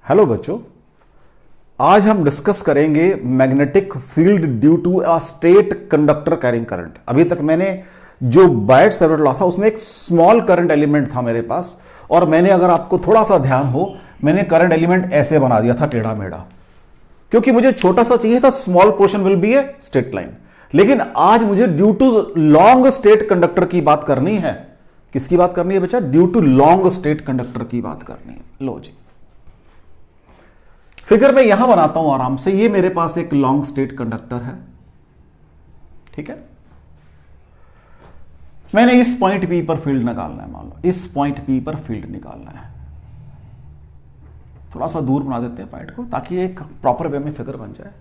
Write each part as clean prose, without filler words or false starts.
Hello बच्चों, आज हम डिस्कस करेंगे magnetic field due to a straight conductor carrying current. अभी तक मैंने जो बायट सर्किट ला था उसमें एक स्मॉल करंट एलिमेंट था मेरे पास, और मैंने, अगर आपको थोड़ा सा ध्यान हो, मैंने करंट एलिमेंट ऐसे बना दिया था टेढ़ा मेढ़ा, क्योंकि मुझे छोटा सा चाहिए था, small portion will be a straight line. लेकिन आज मुझे due to long straight conductor की बात करनी है। किसकी बात करनी है बच्चा? Due to long straight conductor की बात करनी है। लो जी, फिगर मैं यहां बनाता हूं आराम से। ये मेरे पास एक लॉन्ग स्ट्रेट कंडक्टर है, ठीक है। मैंने इस पॉइंट पी पर फील्ड निकालना है, मान लो इस पॉइंट पी पर फील्ड निकालना है। थोड़ा सा दूर बना देते हैं पॉइंट को ताकि एक प्रॉपर वे में फिगर बन जाए।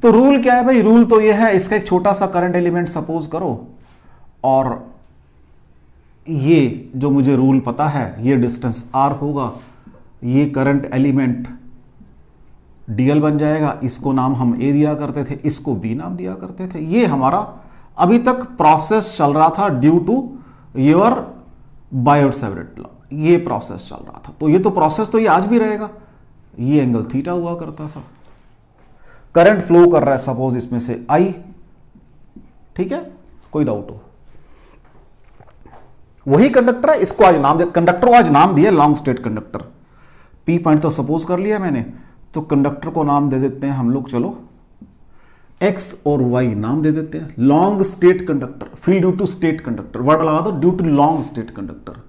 तो रूल क्या है भाई? रूल तो ये है, इसका एक छोटा सा करंट एलिमेंट सपोज करो, और ये जो मुझे रूल पता है, ये डिस्टेंस आर होगा, ये करंट एलिमेंट डीएल बन जाएगा। इसको नाम हम ए दिया करते थे, इसको बी नाम दिया करते थे। ये हमारा अभी तक प्रोसेस चल रहा था ड्यू टू योर बायोट-सैवरट लॉ। ये प्रोसेस चल रहा था, तो ये तो प्रोसेस तो ये आज भी रहेगा। ये एंगल थीटा हुआ करता था। करंट फ्लो कर रहा है सपोज इसमें से आई, ठीक है, कोई डाउट हो? वही कंडक्टर है, इसको आज नाम दिया, कंडक्टर को आज नाम दिया long straight conductor. P point तो सपोज कर लिया मैंने, तो कंडक्टर को नाम दे देते हैं हम लोग, चलो एक्स और वाई नाम दे देते हैं। Long straight conductor, field due to straight conductor, word लगा दो, due to long straight conductor,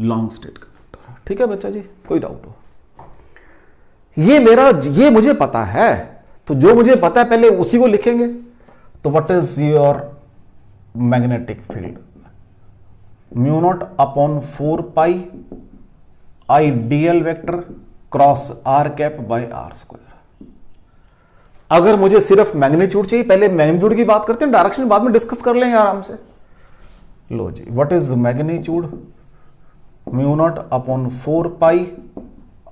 long straight conductor. ठीक है बच्चा जी, कोई डाउट हो? ये मुझे पता है, तो जो मुझे पता है पहले उसी को लिखेंगे। तो what is your magnetic field? Mu not upon 4 pi I DL vector cross R cap by are square. अगर मुझे सिर्फ मैग्नीट्यूड चाहिए, पहले मैग्नीट्यूड की बात करते हैं, डायरेक्शन बाद में डिस्कस कर लेंगे आराम से। लो जी, what is magnitude? Mu not upon 4 pi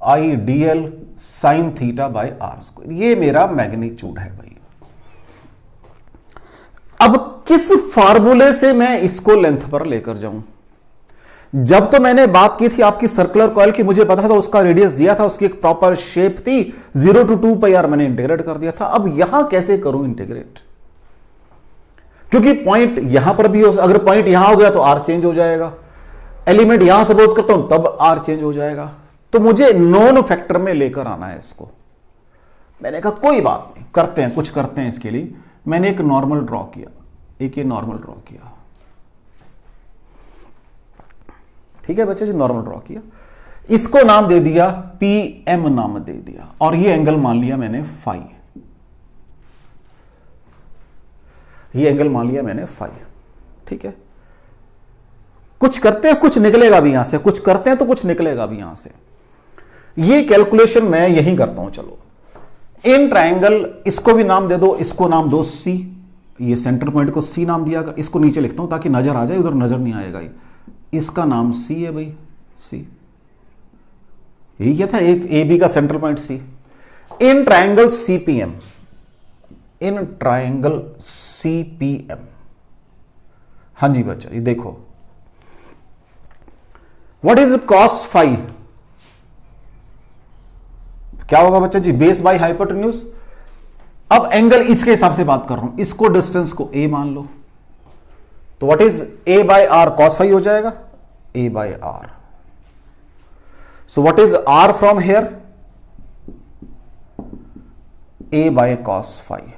I dl sine theta by are square. ये मेरा मैग्नीट्यूड है भाई। अब किस फार्मूले से मैं इसको लेंथ पर लेकर जाऊं? जब तो मैंने बात की थी आपकी सर्कुलर कॉइल की, मुझे पता था उसका रेडियस दिया था, उसकी एक प्रॉपर शेप थी, 0 to 2 पाई आर मैंने इंटीग्रेट कर दिया था। अब यहां कैसे करूं इंटीग्रेट? क्योंकि पॉइंट यहां पर भी हो, अगर पॉइंट यहां हो गया तो आर चेंज हो जाएगा, एलिमेंट यहां सपोज करता हूं तब आर चेंज हो जाएगा। तो मुझे नॉन फैक्टर में लेकर आना है इसको। मैंने कहा कोई बात नहीं, करते हैं, कुछ करते हैं इसके लिए। मैंने एक नॉर्मल ड्रॉ किया, एक ये नॉर्मल ड्रॉ किया, ठीक है बच्चे जी, नॉर्मल ड्रॉ किया, इसको नाम दे दिया पी एम नाम दे दिया, और ये एंगल मान लिया मैंने फाई। ये एंगल मान लिया मैंने फाई, ठीक है। कुछ करते हैं, कुछ निकलेगा भी यहां से, कुछ करते हैं तो कुछ निकलेगा भी यहां से। ये कैलकुलेशन मैं यही करता हूं। चलो, इन ट्राइंगल, इसको भी नाम दे दो, इसको नाम दो सी, ये सेंटर पॉइंट को सी नाम दिया। इसको नीचे लिखता हूं ताकि नजर आ जाए, उधर नजर नहीं आएगा। इसका नाम सी है भाई, सी। यही क्या था, एक ए बी का centre point C. In triangle CPM, in triangle CPM, हां जी बच्चा, ये देखो, व्हाट इज कॉस फाई? क्या होगा बच्चा जी? Base by hypotenuse. अब एंगल इसके हिसाब से बात कर रहा हूं, इसको डिस्टेंस को ए मान लो, तो what is a by r? Cos phi हो जाएगा, a by r. So what is r from here? A by cos phi,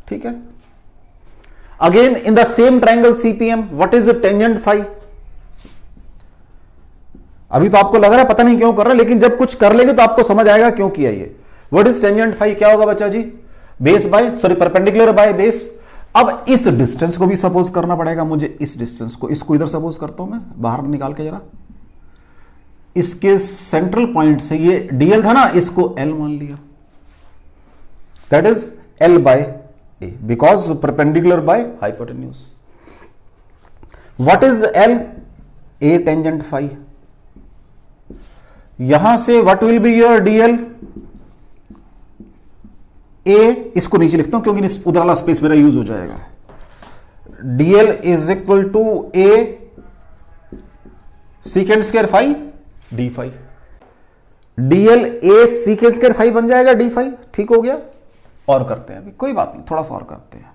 ठीक है। Again in the same triangle CPM, what is tangent phi? अभी तो आपको लग रहा है पता नहीं क्यों कर रहा है, लेकिन जब कुछ कर लेंगे तो आपको समझ आएगा क्यों किया ये। What is tangent phi? क्या होगा बच्चा जी? Base by, sorry, perpendicular by base. अब इस डिस्टेंस को भी सपोज करना पड़ेगा मुझे, इस डिस्टेंस को, इसको इधर सपोज करता हूं मैं, बाहर निकाल के जरा। इसके सेंट्रल पॉइंट से ये डीएल था ना, इसको एल मान लिया, that is l by a, because perpendicular by hypotenuse. What is l? A tangent phi. यहां से what will be your dl? A, इसको नीचे लिखता हूं क्योंकि उधर वाला स्पेस मेरा यूज हो जाएगा। DL is equal to a secant square phi D phi. DL a secant square phi बन जाएगा डी फाई। ठीक हो गया। और करते हैं अभी, कोई बात नहीं, थोड़ा सा और करते हैं।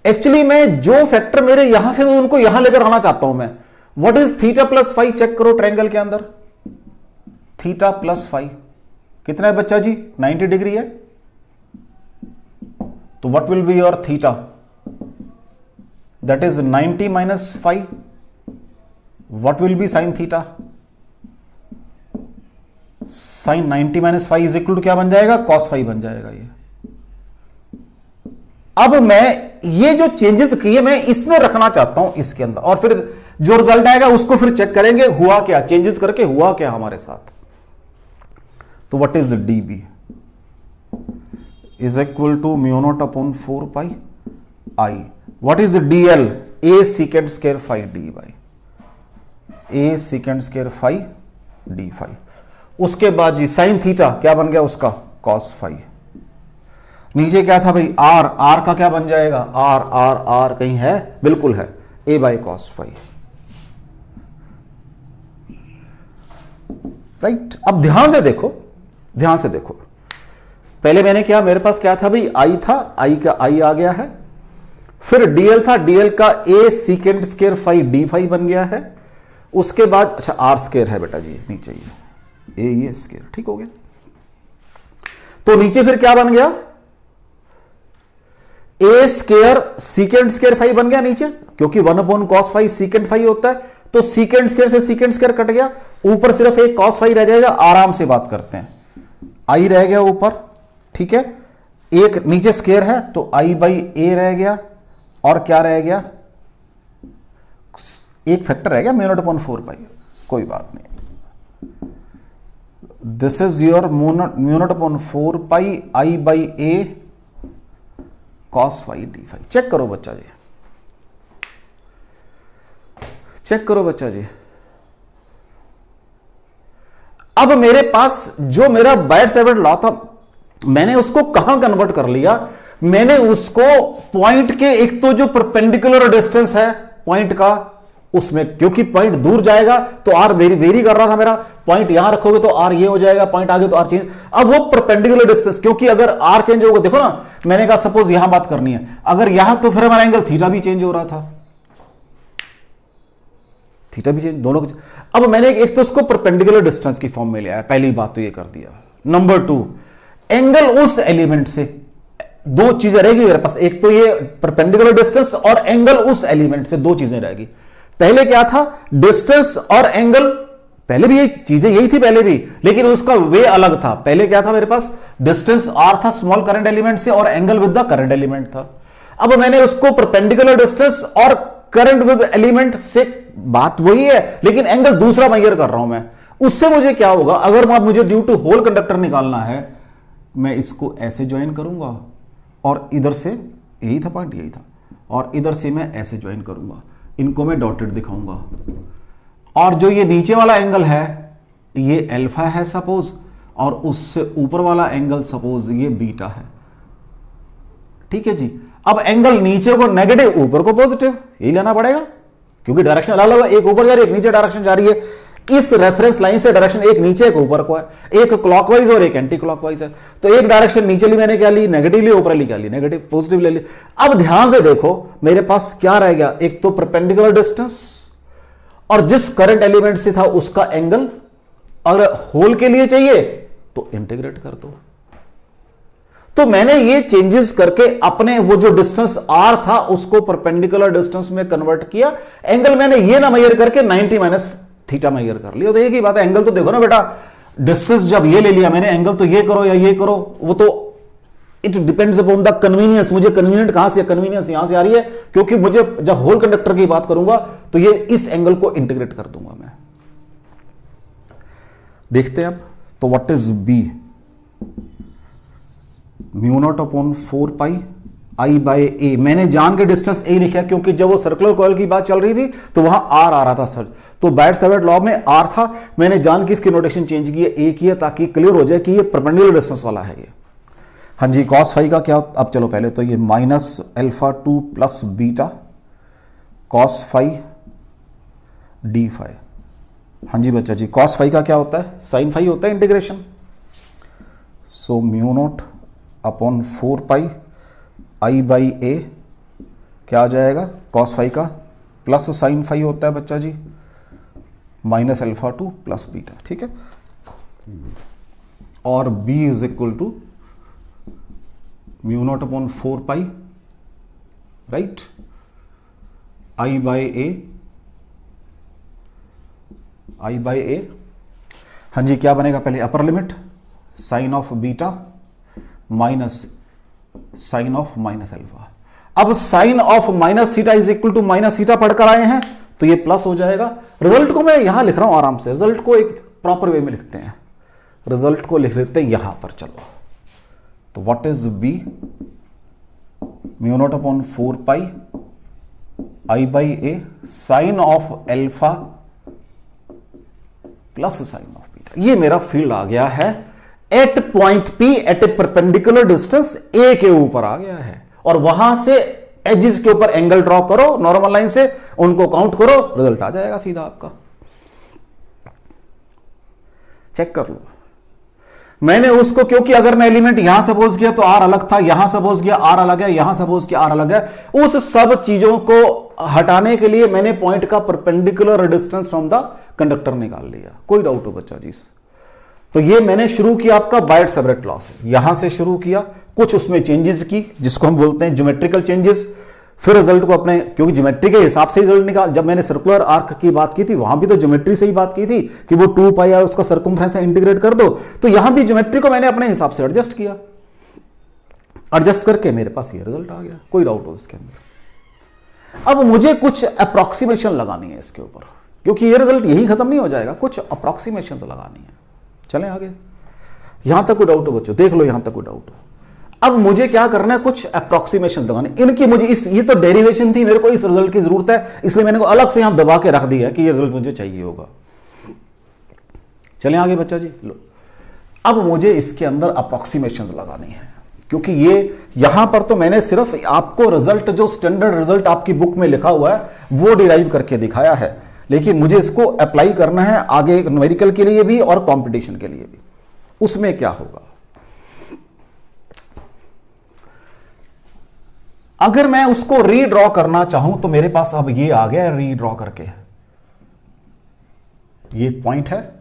एक्चुअली मैं जो फैक्टर मेरे यहां से उनको यहां लेकर आना चाहता हूं मैं। What is theta plus phi, check करो ट्रायंगल के अंदर। थीटा प्लस फाई कितना है बच्चा जी? 90 डिग्री है। तो what will be your theta? That is 90 minus phi. What will be sine theta? Sine 90 minus five is equal to क्या बन जाएगा? कॉस फाइव बन जाएगा ये। अब मैं ये जो चेंजेस किए मैं इसमें रखना चाहता हूं इसके अंदर, और फिर जो रिजल्ट आएगा उसको फिर चेक करेंगे हुआ क्या, चेंजेस करके हुआ क्या हमारे साथ। तो what is D B is equal to mu not upon 4 pi I. What is D L? A secant square phi D by a secant square phi D phi. उसके बाद जी साइन थीटा क्या बन गया उसका? Cos phi. नीचे क्या था भाई? आर। आर का क्या बन जाएगा? आर आर आर कहीं है? बिल्कुल है, ए बाई कॉस फाई। राइट। अब ध्यान से देखो, ध्यान से देखो। पहले मैंने क्या, मेरे पास क्या था भाई? आई था, आई का आई आ गया है। फिर डीएल था, डीएल का a secant square phi D phi बन गया है। उसके बाद अच्छा आर स्क्वायर है बेटा जी नीचे, ये स्क्वायर। ठीक हो गया। तो नीचे फिर क्या बन गया? A square secant square phi बन गया नीचे, क्योंकि 1 upon cos phi secant phi होता है। तो सीकेंड स्क्वायर से सीकेंड स्क्वायर कट गया, ऊपर सिर्फ एक कॉस फाई रह जाएगा। आराम से बात करते हैं। आई रह गया ऊपर, ठीक है। एक नीचे स्क्वायर है तो आई बाई ए रह गया, और क्या रह गया? एक फैक्टर रह गया म्यू नॉट अपॉन 4 पाई। कोई बात नहीं, this is your mu not upon 4 pi I by a cos phi D phi. Check करो बच्चा जी, चेक करो बच्चा जी। अब मेरे पास जो मेरा बायट-सैवर्ट लॉ था, मैंने उसको कहां कन्वर्ट कर लिया? मैंने उसको पॉइंट के, एक तो जो परपेंडिकुलर डिस्टेंस है पॉइंट का उसमें, क्योंकि पॉइंट दूर जाएगा तो आर वेरी कर रहा था मेरा। पॉइंट यहां रखोगे तो आर ये हो जाएगा, पॉइंट आगे तो आर चेंज। अब वो परपेंडिकुलर डिस्टेंस, क्योंकि अगर आर चेंज होगा, देखो ना मैंने कहा सपोज यहां बात करनी है, अगर यहां तो फिर हमारा एंगल थीटा भी चेंज हो रहा था, थीटा भी चेंज, दोनों को। अब मैंने एक तो उसको परपेंडिकुलर डिस्टेंस की फॉर्म में लिया है, पहली बात तो ये कर दिया। नंबर 2, एंगल उस एलिमेंट से, दो चीजें रहेगी मेरे पास, एक तो ये परपेंडिकुलर डिस्टेंस और एंगल उस एलिमेंट से, दो चीजें रहेगी। पहले क्या था? डिस्टेंस और एंगल, पहले भी ये चीजें यही थी पहले भी, लेकिन उसका वे अलग था। पहले क्या था मेरे पास? डिस्टेंस आर था स्मॉल करंट एलिमेंट से, और angle with the current element था। अब मैंने उसको परपेंडिकुलर डिस्टेंस और करंट विद एलिमेंट से, बात वही है लेकिन एंगल दूसरा मेजर कर रहा हूं मैं। उससे मुझे क्या होगा? अगर मुझे ड्यू टू होल कंडक्टर निकालना है, मैं इसको ऐसे ज्वाइन करूंगा, और इधर से, यही था पॉइंट, यही था, और इधर से मैं ऐसे ज्वाइन करूंगा, इनको मैं डॉटेड दिखाऊंगा। और जो ये नीचे वाला एंगल है ये अल्फा है सपोज, और उससे ऊपर वाला एंगल सपोज ये बीटा है। ठीक है जी। अब एंगल नीचे को नेगेटिव, ऊपर को पॉजिटिव, यही लेना पड़ेगा, क्योंकि डायरेक्शन अलग अलग, एक ऊपर जा रही है, एक नीचे डायरेक्शन जा रही है। इस रेफरेंस लाइन से डायरेक्शन एक नीचे एक ऊपर को है, एक क्लॉकवाइज और एक एंटी क्लॉकवाइज है। तो एक डायरेक्शन नीचे ली मैंने क्या ली? नेगेटिव ली, ऊपर ली क्या ली? नेगेटिव, पॉजिटिव ले ली। अब ध्यान से देखो मेरे पास क्या रह गया? एक तो परपेंडिकुलर डिस्टेंस, और जिस करंट एलिमेंट से था उसका एंगल। अगर होल के लिए चाहिए तो इंटीग्रेट कर दो। तो मैंने ये चेंजेस करके अपने वो जो डिस्टेंस आर था उसको परपेंडिकुलर डिस्टेंस में कन्वर्ट किया। एंगल मैंने ये ना मेजर करके 90 माइनस थीटा मेजर कर लिया। तो एक ही बात है, एंगल तो देखो ना बेटा, डिस्टेंस जब ये ले लिया मैंने, एंगल तो ये करो या ये करो, वो तो it depends upon the convenience. मुझे कन्वीनियंट कहां से? कन्वीनियंस यहां से आ रही है, क्योंकि मुझे जब होल कंडक्टर की बात करूंगा तो ये इस एंगल को इंटीग्रेट कर दूंगा मैं। देखते हैं अब। तो what is B? Mu not upon 4 pi I by a. मैंने जान के डिस्टेंस ए लिखा, क्योंकि जब वो सर्कुलर कॉइल की बात चल रही थी तो वहां आर आ रहा था सर, तो बायट-सैवर्ट लॉ में आर था। मैंने जान के इसकी नोटेशन चेंज की है, ए की है, ताकि क्लियर हो जाए कि ये परपेंडिकुलर डिस्टेंस वाला है ये। हाँ जी, कॉस फाई का क्या? अब चलो पहले तो ये minus alpha 2 plus beta cos phi D phi. हाँ जी बच्चा जी, कॉस फाई का क्या होता है, साइन फाई होता है integration. So mu naught upon 4 pi I by a क्या आ जाएगा, कॉस फाई का प्लस साइन फाई होता है बच्चा जी, minus alpha to plus beta, ठीक है। और b is equal to mu naught upon 4 pi right I by a. हाँ जी, क्या बनेगा पहले upper limit sine of beta minus sine of minus alpha. अब sine of minus theta is equal to minus theta पढ़कर आए हैं तो ये प्लस हो जाएगा। रिजल्ट को मैं यहां लिख रहा हूं आराम से, रिजल्ट को एक प्रॉपर वे में लिखते हैं, रिजल्ट को लिख लेते हैं यहां पर। चलो तो what is B, mu not upon 4 pi I by a sine of alpha plus sine of beta. ये मेरा फील्ड आ गया है at point P at a perpendicular distance a के ऊपर आ गया है, और वहां से एजिस के ऊपर एंगल ड्रॉ करो नॉर्मल लाइन से, उनको काउंट करो, रिजल्ट आ जाएगा सीधा आपका। चेक कर लो। मैंने उसको, क्योंकि अगर मैं एलिमेंट यहां सपोज किया तो आर अलग था, यहां सपोज किया आर अलग है, यहां सपोज किया आर अलग है, उस सब चीजों को हटाने के लिए मैंने पॉइंट का perpendicular distance from the conductor निकाल लिया। कोई डाउट हो बच्चा जी? तो ये मैंने शुरू किया आपका बाइट सेपरेट लॉ से, यहां से शुरू किया, कुछ उसमें चेंजेस की जिसको हम बोलते हैं ज्योमेट्रिकल चेंजेस, फिर रिजल्ट को अपने, क्योंकि ज्योमेट्री के हिसाब से रिजल्ट निकाल। जब मैंने सर्कुलर आर्क की बात की थी वहां भी तो ज्योमेट्री से ही बात की थी कि वो 2 पाई है उसका सर्कमफ्रेंस इंटीग्रेट कर दो, तो यहां भी ज्योमेट्री को मैंने अपने हिसाब से एडजस्ट किया, एडजस्ट करके मेरे पास ये रिजल्ट आ गया। कोई डाउट हो इसके अंदर? अब मुझे कुछ अप्रॉक्सीमेशन लगानी है इसके ऊपर, क्योंकि ये रिजल्ट यही खत्म नहीं हो जाएगा, कुछ अप्रॉक्सीमेशन लगानी है। चलें आगे। यहां तक कोई डाउट हो बच्चों? देख लो यहां तक कोई डाउट हो। अब मुझे क्या करना है, कुछ अप्रॉक्सीमेशन लगाने, इनकी मुझे ये तो डेरिवेशन थी, मेरे को इस रिजल्ट की जरूरत है, इसलिए मैंने को अलग से यहां दबा के रख दिया है कि ये रिजल्ट मुझे चाहिए होगा। चलें आगे बच्चा जी। लो अब मुझे इसके अंदर अप्रॉक्सीमेशन लगानी है, क्योंकि ये यहां पर तो मैंने सिर्फ आपको रिजल्ट, जो स्टैंडर्ड रिजल्ट आपकी बुक में लिखा हुआ है वो डिराइव करके दिखाया है, लेकिन मुझे इसको अप्लाई करना है आगे न्यूमेरिकल के लिए भी और कंपटीशन के लिए भी। उसमें क्या होगा, अगर मैं उसको रीड्रॉ करना चाहूं तो मेरे पास अब ये आ गया रीड्रॉ करके, ये पॉइंट है,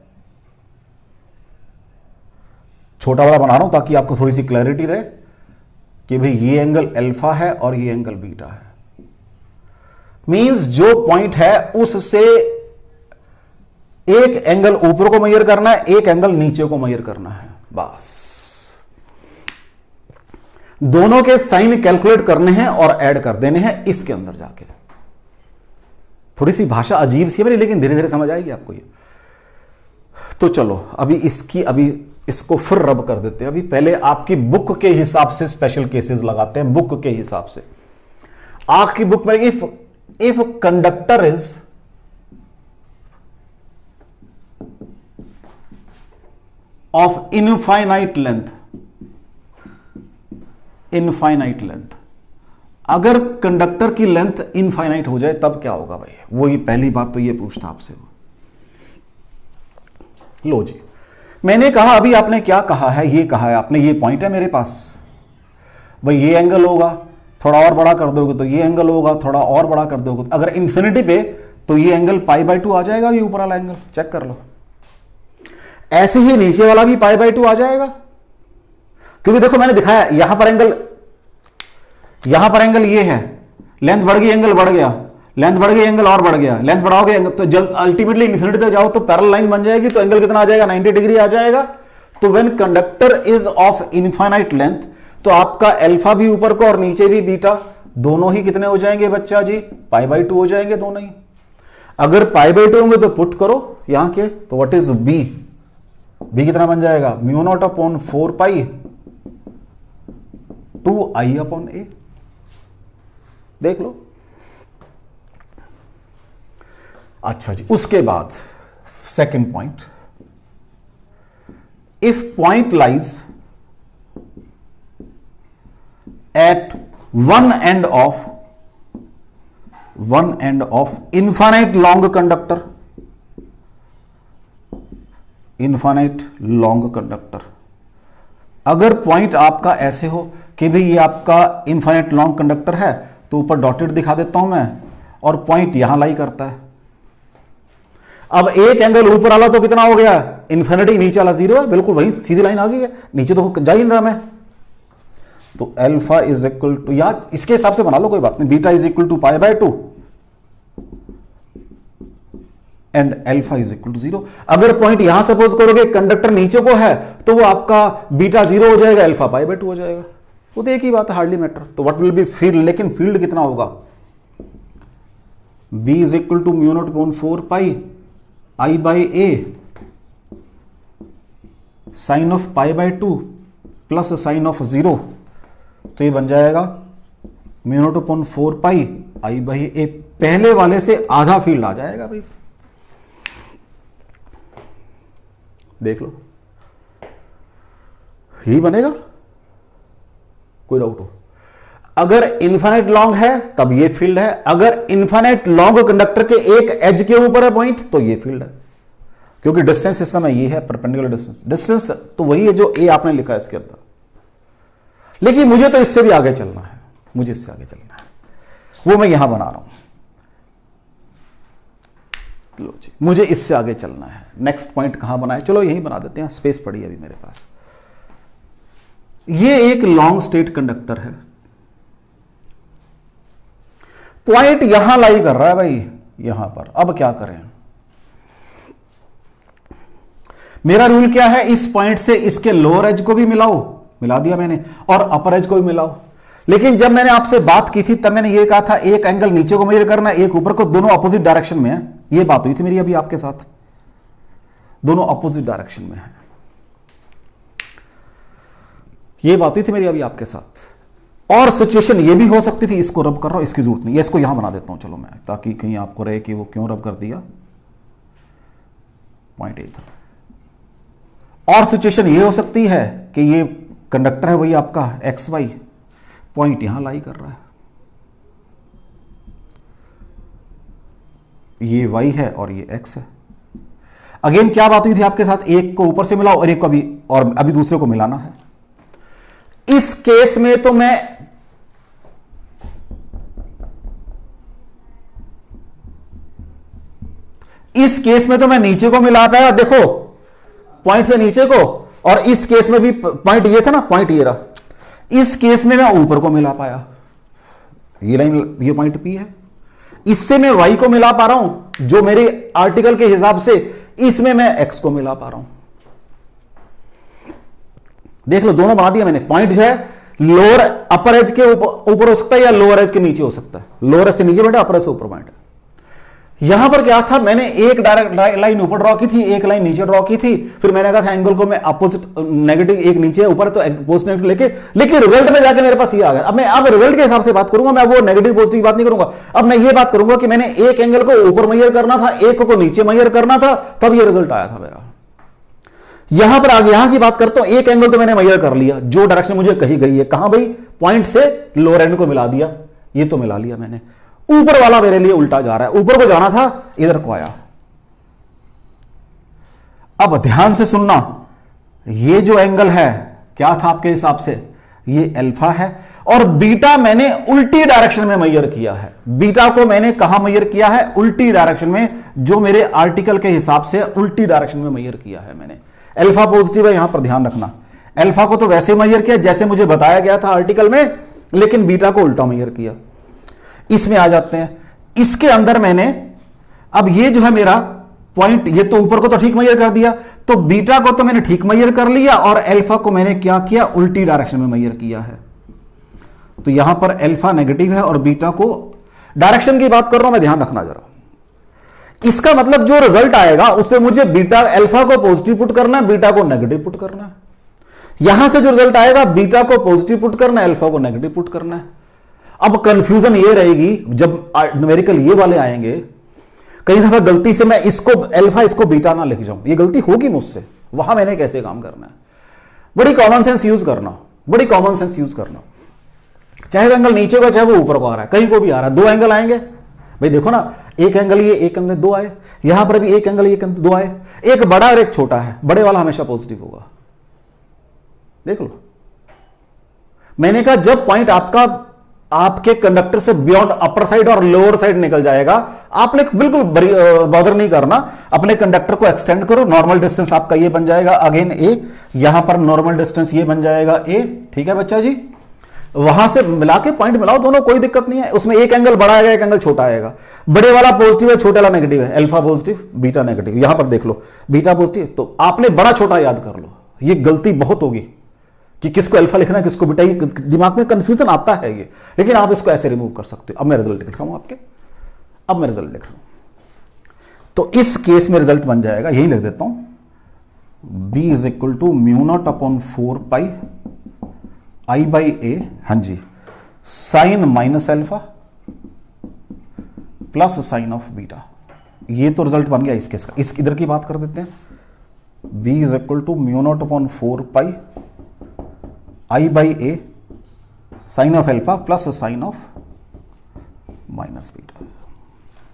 छोटा बड़ा बना रहा हूं ताकि आपको थोड़ी सी क्लैरिटी रहे कि भाई ये एंगल अल्फा है और ये एंगल बीटा है। मींस जो पॉइंट है उससे एक एंगल ऊपर को मेजर करना है, एक एंगल नीचे को मेजर करना है, बस। दोनों के साइन कैलकुलेट करने हैं और ऐड कर देने हैं इसके अंदर जाके। थोड़ी सी भाषा अजीब सी है मेरी, लेकिन धीरे धीरे समझ आएगी आपको ये। तो चलो अभी इसको फिर रब कर देते हैं। अभी पहले आपकी बुक के हिसाब से स्पेशल केसेस लगाते हैं, बुक के हिसाब से। आपकी बुक में if conductor is of infinite length, अगर कंडक्टर की लेंथ इनफाइनाइट हो जाए तब क्या होगा भाई? वही पहली बात तो ये पूछता आपसे। लो जी, मैंने कहा, अभी आपने क्या कहा है, ये कहा है आपने, ये पॉइंट है मेरे पास भाई, ये एंगल होगा, थोड़ा और बड़ा कर दोगे तो ये एंगल होगा, थोड़ा और बड़ा कर दोगे तो अगर इन्फिनिटी पे तो ये एंगल π/2 आ जाएगा, ये ऊपर वाला एंगल चेक कर लो। ऐसे ही नीचे वाला भी π/2 आ जाएगा, क्योंकि देखो मैंने दिखाया यहां पर एंगल ये है, लेंथ बढ़ गई एंगल बढ़ गया, लेंथ बढ़ गई एंगल और बढ़ गया, लेंथ बढ़ाओगे तो जल्द अल्टीमेटली इन्फिनिटी तक जाओ तो पैरेलल लाइन बन जाएगी, तो एंगल कितना आ जाएगा, 90 डिग्री आ जाएगा। तो when conductor is of infinite length तो आपका अल्फा भी ऊपर को और नीचे भी बीटा, दोनों ही कितने हो जाएंगे बच्चा जी? π/2 हो जाएंगे दोनों ही। अगर π/2 होंगे तो पुट करो यहां के, तो व्हाट इज बी कितना बन जाएगा? Mu not upon 4 pi 2i/a। देख लो। अच्छा जी, उसके बाद second point, if point lies at one end of infinite long conductor, infinite long conductor. अगर पॉइंट आपका ऐसे हो कि भाई ये आपका इनफाइनाइट लॉन्ग कंडक्टर है, तो ऊपर डॉटेड दिखा देता हूं मैं, और पॉइंट यहां लाई करता है। अब एक एंगल ऊपर वाला तो कितना हो गया, इन्फिनिटी, नीचे वाला 0 है, बिल्कुल वही सीधी लाइन आ गई है, नीचे तो जा ही नहीं रहा मैं। तो अल्फा इज इक्वल टू, या इसके हिसाब से बना लो, कोई बात नहीं, beta is equal to π/2 and alpha is equal to 0। अगर पॉइंट यहां सपोज करोगे कंडक्टर नीचे को है, तो वो आपका बीटा 0 हो जाएगा, अल्फा π/2 हो जाएगा। वो तो एक ही बात है, हार्डली मैटर। तो व्हाट विल बी फील्ड, लेकिन फील्ड कितना होगा, b is equal to μ0/4 pi I/a sine of π/2 plus sine of 0, तो ये बन जाएगा μ0/4 पाई I/a। पहले वाले से आधा फील्ड आ जाएगा भाई, देख लो, यही बनेगा, कोई डाउट हो। अगर इनफाइनाइट लॉन्ग है तब ये फील्ड है, अगर इनफाइनाइट लॉन्ग कंडक्टर के एक एज के ऊपर है पॉइंट, तो ये फील्ड है, क्योंकि डिस्टेंस इस समय ये है, परपेंडिकुलर डिस्टेंस। डिस्टेंस तो वही है जो ए आपने लिखा है इसके अंदर, लेकिन मुझे तो इससे भी आगे चलना है, मुझे इससे आगे चलना है, वो मैं यहां बना रहा हूं। लो जी, मुझे इससे आगे चलना है। नेक्स्ट पॉइंट कहां बनाए, चलो यही बना देते हैं, स्पेस पड़ी है अभी मेरे पास। ये एक लॉन्ग स्टेट कंडक्टर है, पॉइंट यहां लाई कर रहा है भाई, यहां पर। अब क्या करें, मेरा रूल क्या है, इस पॉइंट से इसके लोअर एज को भी मिलाओ, मिला दिया मैंने, और अपर एज को भी मिलाओ। लेकिन जब मैंने आपसे बात की थी तब मैंने ये कहा था एक एंगल नीचे को मेजर करना, एक ऊपर को, दोनों अपोजिट डायरेक्शन में है। ये बात हुई थी मेरी अभी आपके साथ, दोनों अपोजिट डायरेक्शन में है, ये बात हुई थी मेरी अभी आपके साथ। और सिचुएशन ये भी हो सकती थी, इसको रब कर रहा हूं, इसकी जरूरत नहीं, इसको यहां बना देता हूं चलो मैं, ताकि कहीं आपको रहे कि वो क्यों रब कर दिया, पॉइंट ए था। और सिचुएशन ये हो सकती है कि ये कंडक्टर है वही आपका XY, पॉइंट यहां लाई कर रहा है, ये Y है और ये X है। अगेन क्या बात हुई थी आपके साथ, एक को ऊपर से मिलाओ और एक को अभी, और अभी दूसरे को मिलाना है। इस केस में तो मैं नीचे को मिला पाया, देखो पॉइंट से नीचे को, और इस केस में भी पॉइंट ये था ना, पॉइंट ये रहा, इस केस में मैं ऊपर को मिला पाया, ये लाइन, ये पॉइंट P है। इससे मैं Y को मिला पा रहा हूं, जो मेरे आर्टिकल के हिसाब से, इसमें मैं X को मिला पा रहा हूं। देख लो, दोनों बना दिया मैंने। पॉइंट जो है लोअर अपर एज के ऊपर हो सकता है या लोअर एज के नीचे हो सकता है, लोअर एज से नीचे पॉइंट, अपर एज से ऊपर पॉइंट। यहां पर क्या था, मैंने एक डायरेक्ट लाइन ऊपर ड्रॉ की थी, एक लाइन नीचे ड्रॉ की थी, फिर मैंने कहा था एंगल को मैं अपोजिट नेगेटिव, एक नीचे ऊपर तो अपोजिट नेगेटिव लेके, लेकिन रिजल्ट में जाके मेरे पास ये आ गया। अब मैं अब रिजल्ट के हिसाब से बात करूंगा, मैं वो नेगेटिव पॉजिटिव की बात नहीं करूंगा। अब मैं ये बात करूंगा कि मैंने एक एंगल को ऊपर मेजर करना था, एक को नीचे मेजर करना था, तब ये रिजल्ट आया था मेरा। यहां पर आगे यहां की बात करता हूं, एक एंगल तो मैंने मेजर कर लिया, जो डायरेक्शन मुझे कही गई है, कहां भाई, पॉइंट से लोअर एंड को मिला दिया, ये तो मिला लिया मैंने। ऊपर वाला मेरे लिए उल्टा जा रहा है, ऊपर को जाना था, इधर को आया। अब ध्यान से सुनना, ये जो एंगल है क्या था आपके हिसाब से, ये अल्फा है, और बीटा मैंने उल्टी डायरेक्शन में मेजर किया है। बीटा को मैंने कहां मेजर किया है, उल्टी डायरेक्शन में, जो मेरे आर्टिकल के हिसाब से उल्टी डायरेक्शन में मेजर किया है मैंने। अल्फा पॉजिटिव है, यहां पर ध्यान रखना, अल्फा को तो वैसे मेजर किया जैसे मुझे बताया गया था आर्टिकल में, लेकिन बीटा को उल्टा मेजर किया। इसमें आ जाते हैं, इसके अंदर मैंने, अब ये जो है मेरा पॉइंट, ये तो ऊपर को तो ठीक मेजर कर दिया, तो बीटा को तो मैंने ठीक मेजर कर लिया, और अल्फा को मैंने क्या किया, उल्टी डायरेक्शन में मेजर किया है। तो यहां पर अल्फा नेगेटिव है और बीटा को, डायरेक्शन की बात कर रहा हूं मैं, ध्यान रखना जरा। इसका मतलब जो रिजल्ट आएगा उससे मुझे बीटा, अल्फा को पॉजिटिव पुट करना है, बीटा को नेगेटिव पुट करना है। यहां से जो रिजल्ट आएगा, बीटा को पॉजिटिव पुट करना है, अल्फा को नेगेटिव पुट करना है। अब कंफ्यूजन ये रहेगी, जब न्यूमेरिकल ये वाले आएंगे, कई दफा गलती से मैं इसको अल्फा, इसको बीटा ना लिख जाऊं, ये गलती होगी मुझसे, वहां मैंने कैसे काम करना है। बड़ी कॉमन सेंस यूज करना, बड़ी कॉमन सेंस यूज करना। चाहे वो एंगल नीचे को, चाहे वो ऊपर को आ रहा है, कहीं को भी आ रहा है, दो एंगल आएंगे, भाई देखो ना, एक एंगल ये, एक एंगल दो आए, यहां पर भी एक एंगल एक एंगल दो आए, एक बड़ा और एक छोटा है, बड़े वाला हमेशा पॉजिटिव होगा। देख लो, मैंने कहा जब पॉइंट आपका आपके कंडक्टर से बियॉन्ड अपर साइड और लोअर साइड निकल जाएगा, आपने बिल्कुल बॉदर नहीं करना, अपने कंडक्टर को एक्सटेंड करो, नॉर्मल डिस्टेंस आपका ये बन जाएगा अगेन ए, यहां पर नॉर्मल डिस्टेंस ये बन जाएगा ए, ठीक है बच्चा जी। वहां से मिला के पॉइंट मिलाओ दोनों, कोई दिक्कत नहीं है, उसमें एक एंगल बड़ा आएगा, एक एंगल छोटा आएगा, बड़े वाला पॉजिटिव है, छोटे वाला नेगेटिव है, अल्फा पॉजिटिव बीटा नेगेटिव, यहां पर देख लो बीटा पॉजिटिव, तो आपने बड़ा छोटा याद कर लो, ये गलती बहुत होगी कि किसको अल्फा लिखना है किसको बीटा, दिमाग में कंफ्यूजन आता है ये, लेकिन आप इसको ऐसे रिमूव कर सकते हो। अब मैं रिजल्ट लिख रहा हूं आपके, अब मैं रिजल्ट लिख रहा हूं, तो इस केस में रिजल्ट बन जाएगा, यही लिख देता हूं, b is equal to mu not upon 4 pi I by a, हाँ जी, sine minus alpha plus sine of beta. ये तो रिजल्ट बन गया इस केस का। इस इधर की बात कर देते हैं, b is equal to mu not upon 4 pi I by a sine of alpha plus sine of minus beta.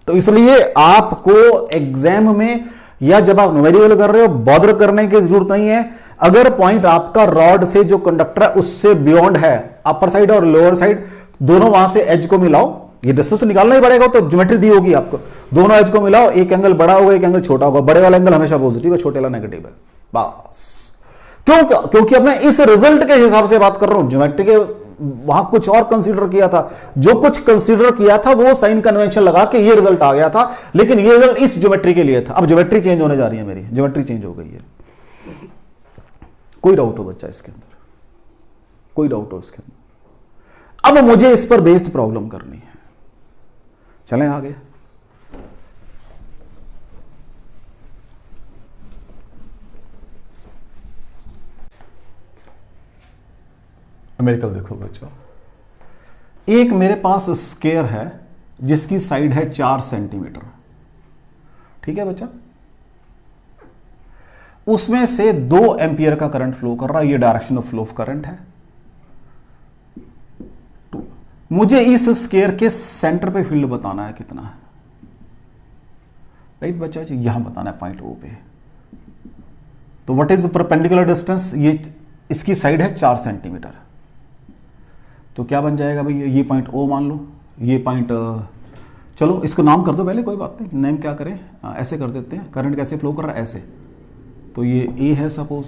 तो इसलिए आपको एग्जाम में या जब आप न्यूमेरिकल कर रहे हो बॉदर करने की जरूरत नहीं है। अगर पॉइंट आपका रॉड से जो कंडक्टर है उससे बियॉन्ड है, अपर साइड और लोअर साइड दोनों, वहां से एज को मिलाओ, ये डिस्टेंस तो निकालना ही पड़ेगा, तो ज्योमेट्री दी होगी आपको, दोनों एज को मिलाओ, एक एंगल बड़ा होगा एक एंगल छोटा होगा, बड़े वाला एंगल हमेशा पॉजिटिव है, छोटे वाला नेगेटिव है, बस। क्योंकि अब मैं इस रिजल्ट के हिसाब से बात कर रहा हूं, ज्योमेट्री के वहां कुछ और कंसीडर किया था, जो कुछ कंसीडर किया था वो साइन कन्वेंशन लगा के ये रिजल्ट आ गया था, लेकिन ये रिजल्ट इस ज्योमेट्री के लिए था। अब ज्योमेट्री चेंज होने जा रही है, मेरी ज्योमेट्री चेंज हो गई है। कोई डाउट हो बच्चा इसके अंदर, कोई डाउट हो इसके अंदर? अब मुझे इस पर बेस्ड प्रॉब्लम करनी है, चलें आगे। न्यूमेरिकल देखो बच्चों, एक मेरे पास स्क्वायर है जिसकी साइड है 4 सेंटीमीटर, ठीक है बच्चा, उसमें से 2 एम्पियर का करंट फ्लो कर रहा है, ये direction of flow of current है। मुझे इस स्क्वायर के सेंटर पे फील्ड बताना है कितना है, राइट बच्चा जी, यहां बताना है पॉइंट ओ पे। तो व्हाट इज परपेंडिकुलर डिस्टेंस, ये इसकी साइड है 4 सेंटीमीटर, तो क्या बन जाएगा भाई, ये पॉइंट ओ मान लो, ये पॉइंट, चलो इसको नाम कर दो पहले, कोई बात नहीं, नेम क्या करें, ऐसे कर देते हैं, करंट कैसे फ्लो कर रहा है ऐसे, तो ये ए है सपोज,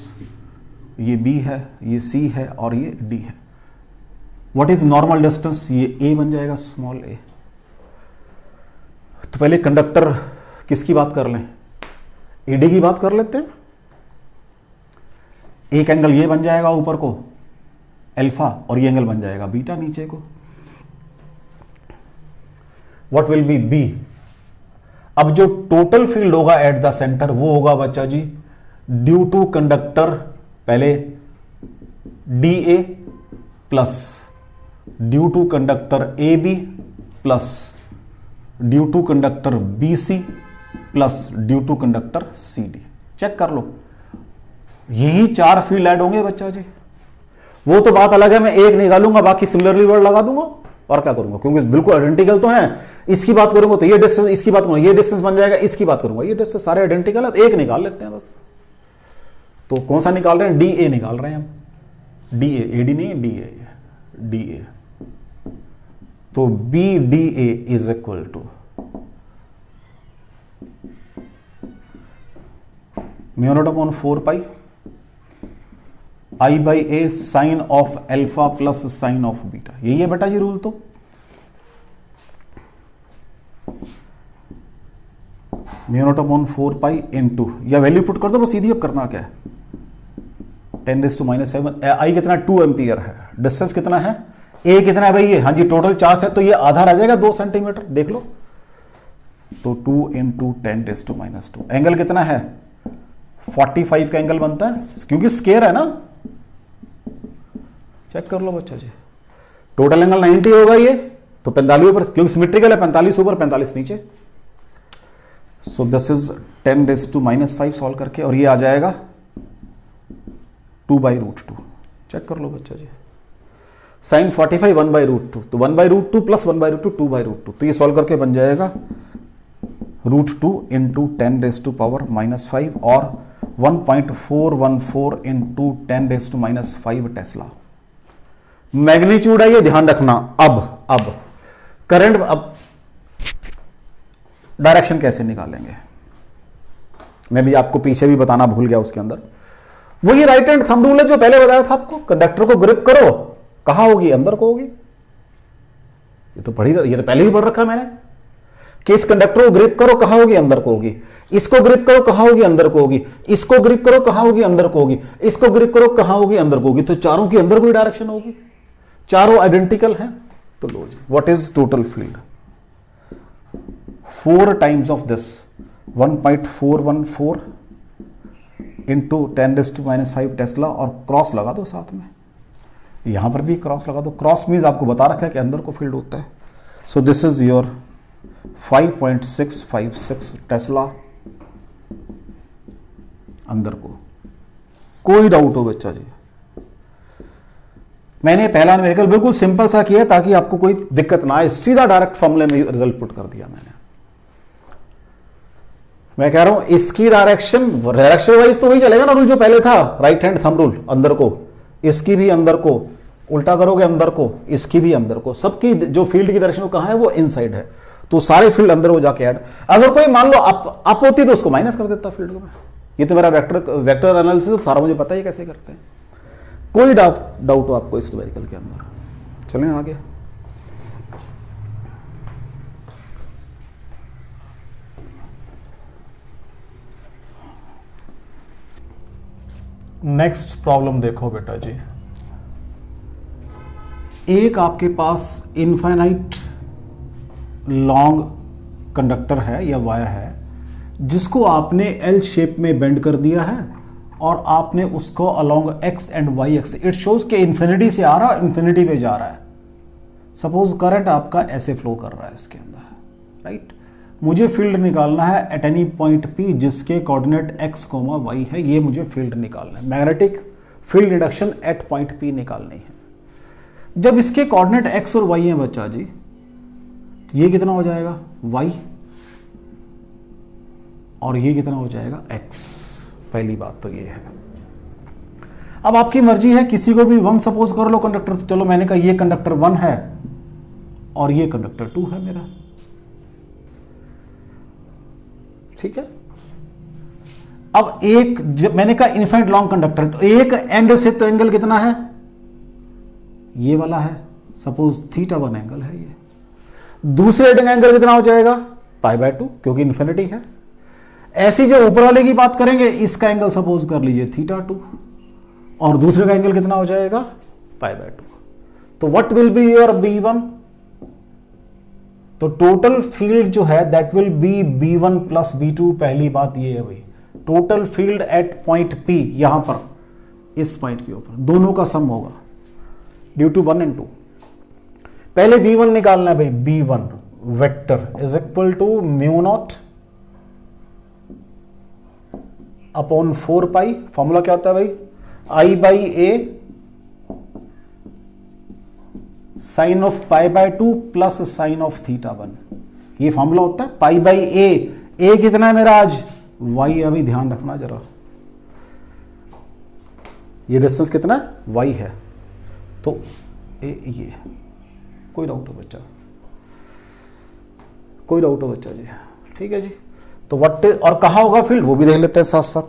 ये बी है, ये सी है और ये डी है। व्हाट इज नॉर्मल डिस्टेंस, ये ए बन जाएगा, स्मॉल ए। तो पहले कंडक्टर किसकी बात कर लें, एडी की बात कर लेते हैं। एक एंगल ये बन जाएगा ऊपर को अल्फा, और ये एंगल बन जाएगा बीटा नीचे को। व्हाट विल बी बी, अब जो टोटल फील्ड होगा एट द सेंटर वो होगा बच्चा जी ड्यू टू कंडक्टर, पहले D A plus due to conductor A B plus due to conductor B C plus due to conductor C D. Check कर लो, यही 4 फील्ड ऐड होंगे बच्चा जी। वो तो बात अलग है, मैं एक निकालूंगा बाकी सिमिलरली वर्ड लगा दूंगा और क्या करूंगा, क्योंकि बिल्कुल आइडेंटिकल तो हैं। इसकी बात करूंगा तो ये डिस्टेंस, इसकी बात करूंगा ये डिस्टेंस बन जाएगा, इसकी बात करूंगा ये डिस्टेंस, सारे आइडेंटिकल है, तो एक निकाल लेते हैं बस। तो कौन सा निकाल रहे हैं, डी ए निकाल रहे हैं हम, डी ए, एडी नहीं डी ए, डी ए। तो B D A is equal to mu not upon 4 pi I by a sine of alpha plus sine of beta, यही है बेटा जी रूल। तो mu not upon 4 pi into, या value put कर दो बस सीधी। अब करना क्या है, 10⁻⁷ आई कितना 2 एम्पियर है, डिस्टेंस कितना है ए कितना है भाई, ये हाँ जी टोटल 4 से, तो ये आधा रह जाएगा 2 सेंटीमीटर, देख लो। तो 2 × 10⁻², एंगल कितना है 45 का एंगल बनता है, क्योंकि स्क्वायर है ना। चेक कर लो बच्चा जी, टोटल एंगल 90 होगा ये, तो 45 ऊपर, क्योंकि सिमेट्रिकल है, 45 ऊपर 45 नीचे। सो दिस इज 10⁻⁵ सॉल्व करके, और ये आ जाएगा 2/√2। चेक कर लो बच्चा जी, साइन 45 1/√2, तो 1/√2 प्लस 1/√2 2/√2, तो ये सॉल्व करके बन जाएगा √2 इंटू 10⁻⁻5 और 1.414 इंटू 10⁻⁻5 टेस्ला। मैग्नीट्यूड है ये, ध्यान रखना। अब करंट, अब डायरेक्शन कैसे निकालेंगे, मैं भी आपको पीछे भी बताना भूल गया उसके अंदर। वही राइट हैंड थंब रूल है जो पहले बताया था आपको, कंडक्टर को ग्रिप करो, कहां होगी, अंदर को होगी। ये तो पहले ही पढ़ रखा मैंने कि इस कंडक्टर को ग्रिप करो, कहां होगी, अंदर को होगी। इसको ग्रिप करो, कहां होगी, अंदर को होगी। इसको ग्रिप करो, कहां होगी, अंदर को होगी। इसको ग्रिप करो, कहां होगी, अंदर को होगी। तो चारों की अंदर कोई डायरेक्शन होगी, चारों आइडेंटिकल हैं। तो लो जी, what is total field, 4 times of this 1.414 into 10⁻⁵ tesla, और क्रॉस लगा दो साथ में, यहां पर भी क्रॉस लगा दो। क्रॉस मीन्स आपको बता रखा है कि अंदर को फील्ड होता है। So this is your 5.656 Tesla अंदर को। कोई डाउट हो बच्चा जी? मैंने पहला न्यूमेरिकल बिल्कुल सिंपल सा किया ताकि आपको कोई दिक्कत ना आए, सीधा डायरेक्ट फॉर्मूले में रिजल्ट पुट कर दिया मैंने। मैं कह रहा हूं इसकी डायरेक्शन वाइज तो वही चलेगा ना रूल जो पहले था, राइट हैंड थंब रूल, अंदर को, इसकी भी अंदर को, उल्टा करोगे अंदर को, इसकी भी अंदर को, सबकी जो फील्ड की डायरेक्शन कहां है वो इनसाइड है, तो सारे फील्ड अंदर हो जाके ऐड। अगर कोई मान लो अप होती तो उसको माइनस कर देता फील्ड को मैं। ये तो मेरा वेक्टर एनालिसिस सारा मुझे पता ही कैसे करते हैं। कोई डाउट हो आपको इस न्यूमेरिकल के अंदर? चलें आगे। नेक्स्ट प्रॉब्लम देखो बेटा जी, एक आपके पास इनफाइनाइट लॉन्ग कंडक्टर है या वायर है जिसको आपने एल शेप में बेंड कर दिया है और आपने उसको along X and Y X, it shows के इन्फिनिटी से आ रहा है, इन्फिनिटी पे जा रहा है। सपोज करंट आपका ऐसे फ्लो कर रहा है इसके अंदर, राइट। मुझे फील्ड निकालना है एट एनी पॉइंट पी जिसके कोऑर्डिनेट एक्स कोमा वाई है, ये मुझे फील्ड निकालना है। Magnetic field reduction at point P निकालनी है। जब इसके कोऑर्डिनेट एक्स और वाई हैं बच्चा जी, तो ये कितना हो जाएगा वाई, और ये कितना हो जाएगा एक्स। पहली बात तो ये है। अब आपकी मर्जी है, किसी को भी 1 सपोज कर लो कंडक्टर, तो चलो मैंने कहा ये कंडक्टर 1 है और ये कंडक्टर 2 है मेरा, ठीक है। अब एक मैंने कहा इनफाइनाइट लॉन्ग कंडक्टर, तो एक एंड से तो एंगल कितना है, ये वाला है, सपोज θ1 एंगल है ये। दूसरे एंड एंगल कितना हो जाएगा π/2 क्योंकि इन्फिनिटी है। ऐसी जो ऊपर वाले की बात करेंगे, इसका एंगल सपोज कर लीजिए θ2 और दूसरे का एंगल कितना हो जाएगा π/2। तो what will be your B1? तो टोटल फील्ड जो है that will be B1 plus B2। पहली बात ये है भाई, total field eight point P, यहां पर इस पॉइंट के ऊपर दोनों का सम होगा ड्यू टू 1 और 2। पहले B1 निकालना है भाई, B1 vector is equal to μ0 upon 4 pi. Formula क्या होता है भाई, I/A sine of π/2 plus sine of θ1, ये फॉर्मूला होता है। π/A, A कितना है मेरा आज y, अभी ध्यान रखना जरा, ये डिस्टेंस कितना है y है, तो ये कोई डाउट हो बच्चा, कोई डाउट हो बच्चा जी? ठीक है जी। तो व्हाट और कहां होगा फील्ड वो भी देख लेते हैं साथ साथ।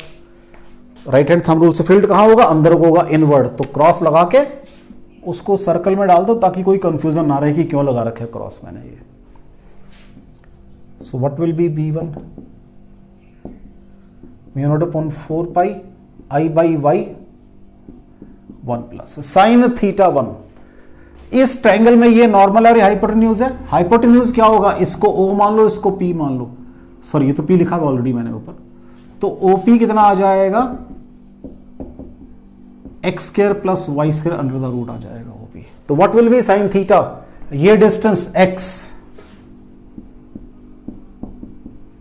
राइट हैंड थंब रूल से फील्ड कहां होगा, अंदर को होगा, इनवर्ड। तो क्रॉस लगा के उसको सर्कल में डाल दो ताकि कोई कंफ्यूजन ना रहे कि क्यों लगा रखे क्रॉस मैंने ये। So what will be B1 μ0 upon 4 pi I/Y 1 plus sine θ1। इस ट्रायंगल में ये नॉर्मल है और हाइपोटेन्यूज है। हाइपोटेन्यूज क्या होगा, इसको O मान लो, इसको P मान लो, सॉरी ये तो P लिखा हुआ ऑलरेडी मैंने ऊपर। तो OP कितना आ जाएगा, x² plus y² under the root आ जाएगा OP। तो what will be sine theta, ये distance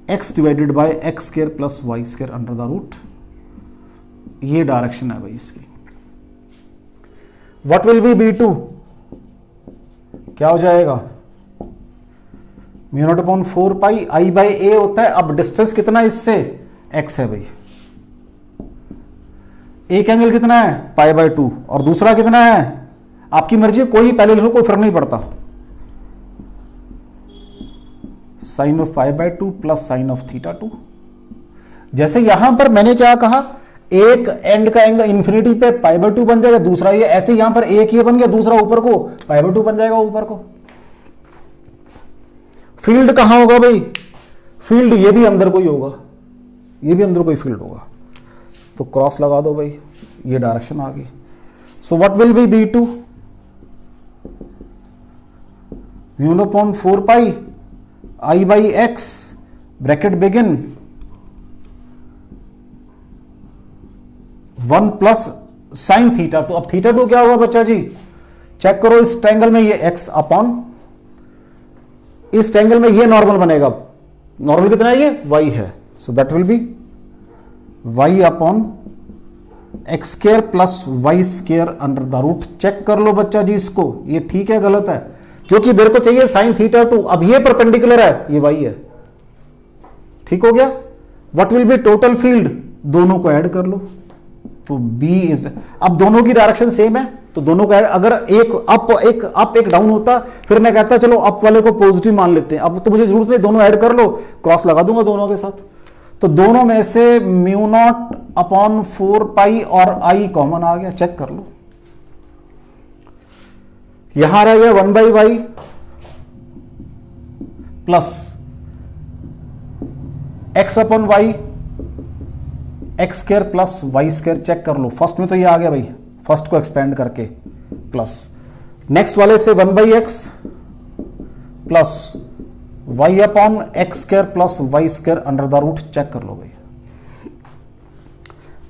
x divided by x² plus y² under the root, ये डायरेक्शन है भाई इसकी। व्हाट विल बी B2, क्या हो जाएगा, mu not upon 4 pi I by a होता है। अब डिस्टेंस कितना है इससे, x है भाई। एक एंगल कितना है, पाई बाई 2, और दूसरा कितना है, आपकी मर्जी, कोई पहले लिखो, कोई फर्क नहीं पड़ता, sine of pi by 2 plus sine of theta 2। जैसे यहां पर मैंने क्या कहा, एक एंड का एंगल इंफिनिटी पे पाई बाई 2 बन जाएगा, दूसरा ये, ऐसे यहां पर एक ये बन गया, दूसरा ऊपर को पाई बाई 2 बन जाएगा ऊपर को। फील्ड कहां होगा भाई, फील्ड ये भी अंदर कोई होगा, ये भी अंदर कोई फील्ड होगा, तो क्रॉस लगा दो भाई, ये डायरेक्शन आ गई। सो what will B B2, mu not upon 4 pi I by x, bracket begin 1 plus sine theta 2। अब थीटा 2 क्या होगा बच्चा जी, चेक करो, इस ट्रायंगल में ये x अपॉन, इस ट्रायंगल में ये नॉर्मल बनेगा, नॉर्मल कितना है, ये y है, so that will be y upon x square plus y square under the root. Check कर लो बच्चा जी इसको, ये ठीक है गलत है, क्योंकि मेरे को चाहिए साइन थीटा 2, अब ये परपेंडिकुलर है, ये y है, ठीक हो गया। What will B total field, दोनों को ऐड कर लो, तो B इज, अब दोनों की डायरेक्शन सेम है, तो दोनों को ऐड, अगर एक अप एक डाउन होता, फिर मैं कहता चलो अप वाले को पॉजिटिव मान लेते हैं, अब तो मुझे जरूरत नहीं, दोनों ऐड कर लो, क्रॉस लगा दूंगा दोनों के साथ। तो दोनों में से म्यू नॉट अपॉन 4 पाई और I कॉमन आ गया, चेक कर लो, यहां रह गया 1 by y plus x upon y, x square plus y square. Check कर लो, फर्स्ट में तो ये आ गया भाई, फर्स्ट को एक्सपेंड करके, प्लस नेक्स्ट वाले से 1 by x plus y upon x square plus y square under the root. Check कर लो भाई,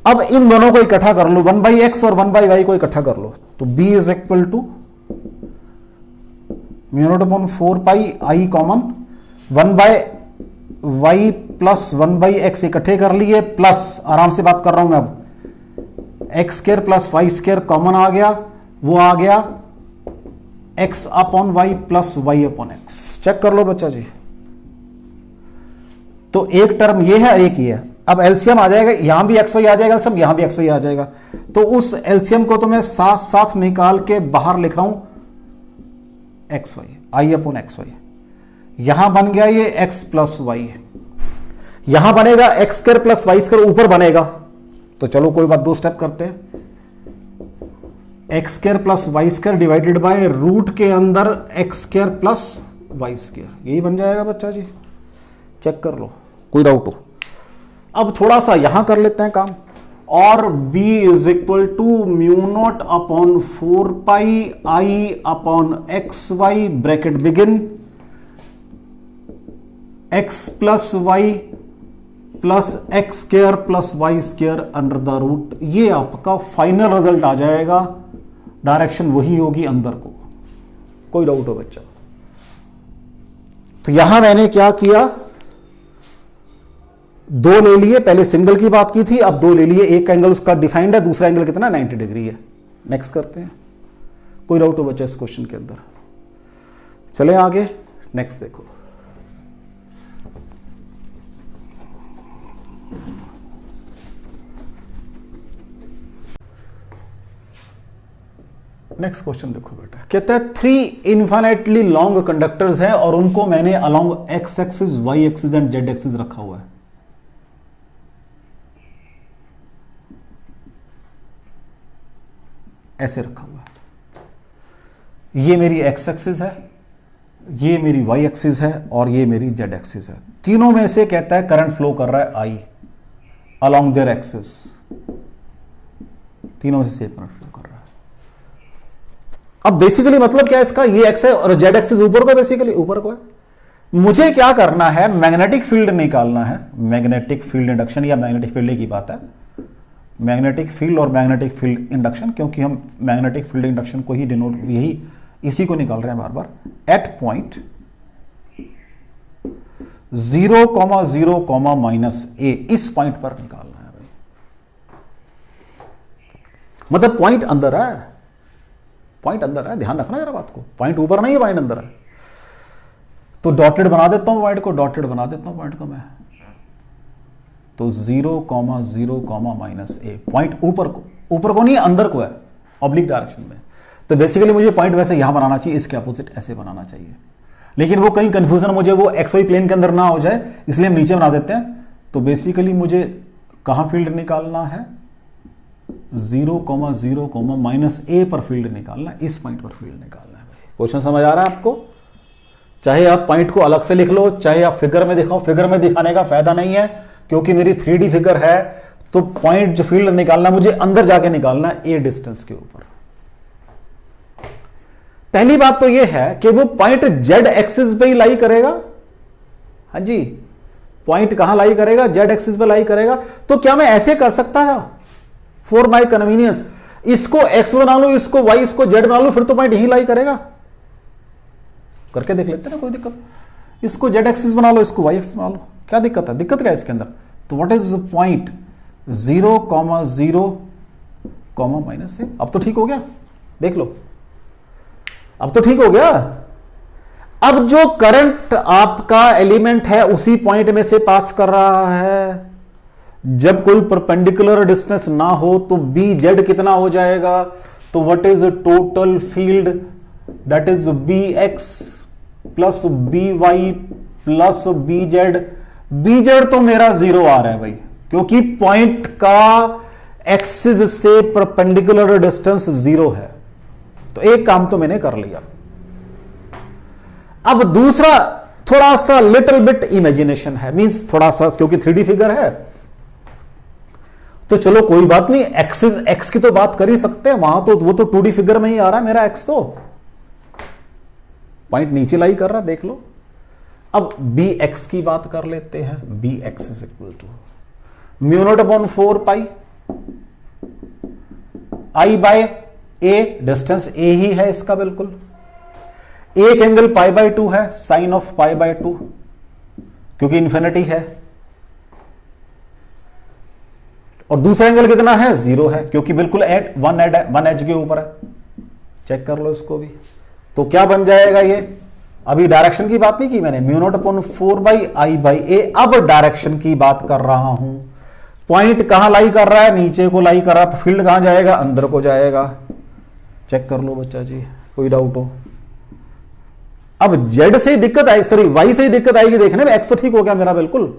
अब इन दोनों को इकट्ठा कर लो, 1 बाई एक्स और 1 बाई वाई को इकट्ठा कर लो, तो b is equal to mu not upon 4 pi I common, 1 by y plus 1 by x इकट्ठे कर लिए, प्लस आराम से बात कर रहा हूं मैं, अब x square plus y square common आ गया, वो आ गया x upon y plus y upon x. Check कर लो बच्चा जी, तो एक टर्म ये है, एक ये है, अब एलसीएम आ जाएगा, यहां भी एक्स वाई आ जाएगा एलसीएम, यहां भी एक्स वाई आ जाएगा, तो उस एलसीएम को तो मैं साथ साथ निकाल के बाहर लिख रहा हूं x y, I upon x y. यहां बन गया ये एक्स प्लस वाई, यहां बनेगा x square plus y square, ऊपर बनेगा, तो चलो कोई बात, 2 स्टेप करते हैं, x square plus y square divided by root के अंदर x square plus y square, यही बन जाएगा बच्चा जी। चेक कर लो, कोई डाउट हो। अब थोड़ा सा यहां कर लेते हैं काम, और b is equal to mu not upon 4 pi I upon x y, bracket begin x plus y plus x square plus y square under the root. ये आपका फाइनल रिजल्ट आ जाएगा, डायरेक्शन वही होगी अंदर को, कोई डाउट हो बच्चा। तो यहां मैंने क्या किया, 2 ले लिए, पहले सिंगल की बात की थी, अब 2 ले लिए, एक एंगल उसका डिफाइंड है, दूसरा एंगल कितना 90 डिग्री है। नेक्स्ट करते हैं, कोई डाउट हो बच्चा इस क्वेश्चन के अंदर, चले आगे, नेक्स्ट देखो। नेक्स्ट क्वेश्चन देखो बेटा, कहता है 3 इनफाइनाइटली लॉन्ग कंडक्टर्स हैं और उनको मैंने along x axis, y axis and z axis रखा हुआ है। ऐसे रखा हुआ है, ये मेरी एक्स एक्सिस है, ये मेरी वाई एक्सिस है और ये मेरी जेड एक्सिस है। तीनों में से कहता है करंट फ्लो कर रहा है आई अलोंग देयर एक्सिस, तीनों में से सेम करंट फ्लो कर रहा है। अब बेसिकली मतलब क्या है इसका, ये एक्स है और जेड एक्सिस ऊपर को, बेसिकली ऊपर को है। मुझे क्या करना है, मैग्नेटिक फील्ड निकालना है, मैग्नेटिक फील्ड इंडक्शन या मैग्नेटिक फील्ड की बात है, मैग्नेटिक फील्ड और मैग्नेटिक फील्ड इंडक्शन, क्योंकि हम मैग्नेटिक फील्ड इंडक्शन को ही डिनोट, यही इसी को निकाल रहे हैं बार बार। एट पॉइंट 0,0, माइनस ए, इस पॉइंट पर निकालना है भाई, मतलब पॉइंट अंदर है, पॉइंट अंदर है, ध्यान रखना जरा बात को, पॉइंट ऊपर नहीं है, पॉइंट अंदर है। तो डॉटेड बना देता हूं पॉइंट को, डॉटेड बना देता हूं पॉइंट को मैं। तो 0,0, माइनस ए, पॉइंट ऊपर को नहीं है, अंदर को है, ऑब्लिक डायरेक्शन में। तो बेसिकली मुझे पॉइंट वैसे यहां बनाना चाहिए, इसके अपोजिट ऐसे बनाना चाहिए, लेकिन वो कहीं कंफ्यूजन मुझे वो एक्स वाई प्लेन के अंदर ना हो जाए, इसलिए हम नीचे बना देते हैं। तो बेसिकली मुझे कहां फील्ड निकालना है, 0,0, माइनस ए पर फील्ड निकालना, इस पॉइंट पर फील्ड निकालना है। क्वेश्चन समझ आ रहा है आपको? चाहे आप पॉइंट को अलग से लिख लो, चाहे आप फिगर में दिखाओ, फिगर में दिखाने का फायदा नहीं है क्योंकि मेरी 3D फिगर है। तो पॉइंट जो फील्ड निकालना मुझे अंदर जाके निकालना है, ए डिस्टेंस के ऊपर। पहली बात तो यह है कि वो पॉइंट जेड एक्सिस पे ही लाई करेगा। हाँ जी, पॉइंट कहां लाई करेगा, जेड एक्सिस पे लाई करेगा। तो क्या मैं ऐसे कर सकता था फॉर माई कन्वीनियंस, इसको एक्स बना लो, इसको वाई, इसको जेड बना लो, फिर तो पॉइंट यहीं लाई करेगा। करके देख लेते हैं ना, कोई दिक्कत। इसको जेड एक्सिस बना लो, इसको वाई एक्सिस बना लो, क्या दिक्कत है? दिक्कत क्या है इसके अंदर? तो व्हाट इज पॉइंट 0,0, माइनस ए। अब तो ठीक हो गया, देख लो, अब तो ठीक हो गया। अब जो करंट आपका एलिमेंट है उसी पॉइंट में से पास कर रहा है। जब कोई परपेंडिकुलर डिस्टेंस ना हो तो बी जेड कितना हो जाएगा? तो what is total field, that is B x plus B y plus B z. B z तो मेरा 0 आ रहा है भाई, क्योंकि पॉइंट का एक्सिस से परपेंडिकुलर डिस्टेंस 0 है। तो एक काम तो मैंने कर लिया। अब दूसरा थोड़ा सा लिटिल बिट इमेजिनेशन है, मींस थोड़ा सा, क्योंकि 3D फिगर है तो चलो कोई बात नहीं, एक्सिस एक्स की तो बात कर ही सकते हैं, वहां तो वो तो 2D फिगर में ही आ रहा है मेरा एक्स, तो पॉइंट नीचे लाई कर रहा, देख लो। अब बी एक्स की बात कर लेते हैं। B x is equal to μ0/4 pi I by a, distance a ही है इसका बिल्कुल। एक एंगल π/2 है, साइन ऑफ π/2, क्योंकि इंफिनिटी है। और दूसरा एंगल कितना है? 0 है, क्योंकि बिल्कुल एट वन एज के ऊपर है। चेक कर लो इसको भी। तो क्या बन जाएगा ये? अभी डायरेक्शन की बात नहीं की मैंने, μ0/4/i/a। अब डायरेक्शन की बात कर रहा हूं। पॉइंट कहां लाई कर रहा है? नीचे को लाई कर रहा है, तो फील्ड कहां जाएगा? अंदर को जाएगा। चेक कर लो बच्चा जी, कोई डाउट हो? अब जेड से ही दिक्कत आई, सॉरी वाई से ही दिक्कत आएगी देखने में। एक्स तो ठीक हो गया मेरा बिल्कुल।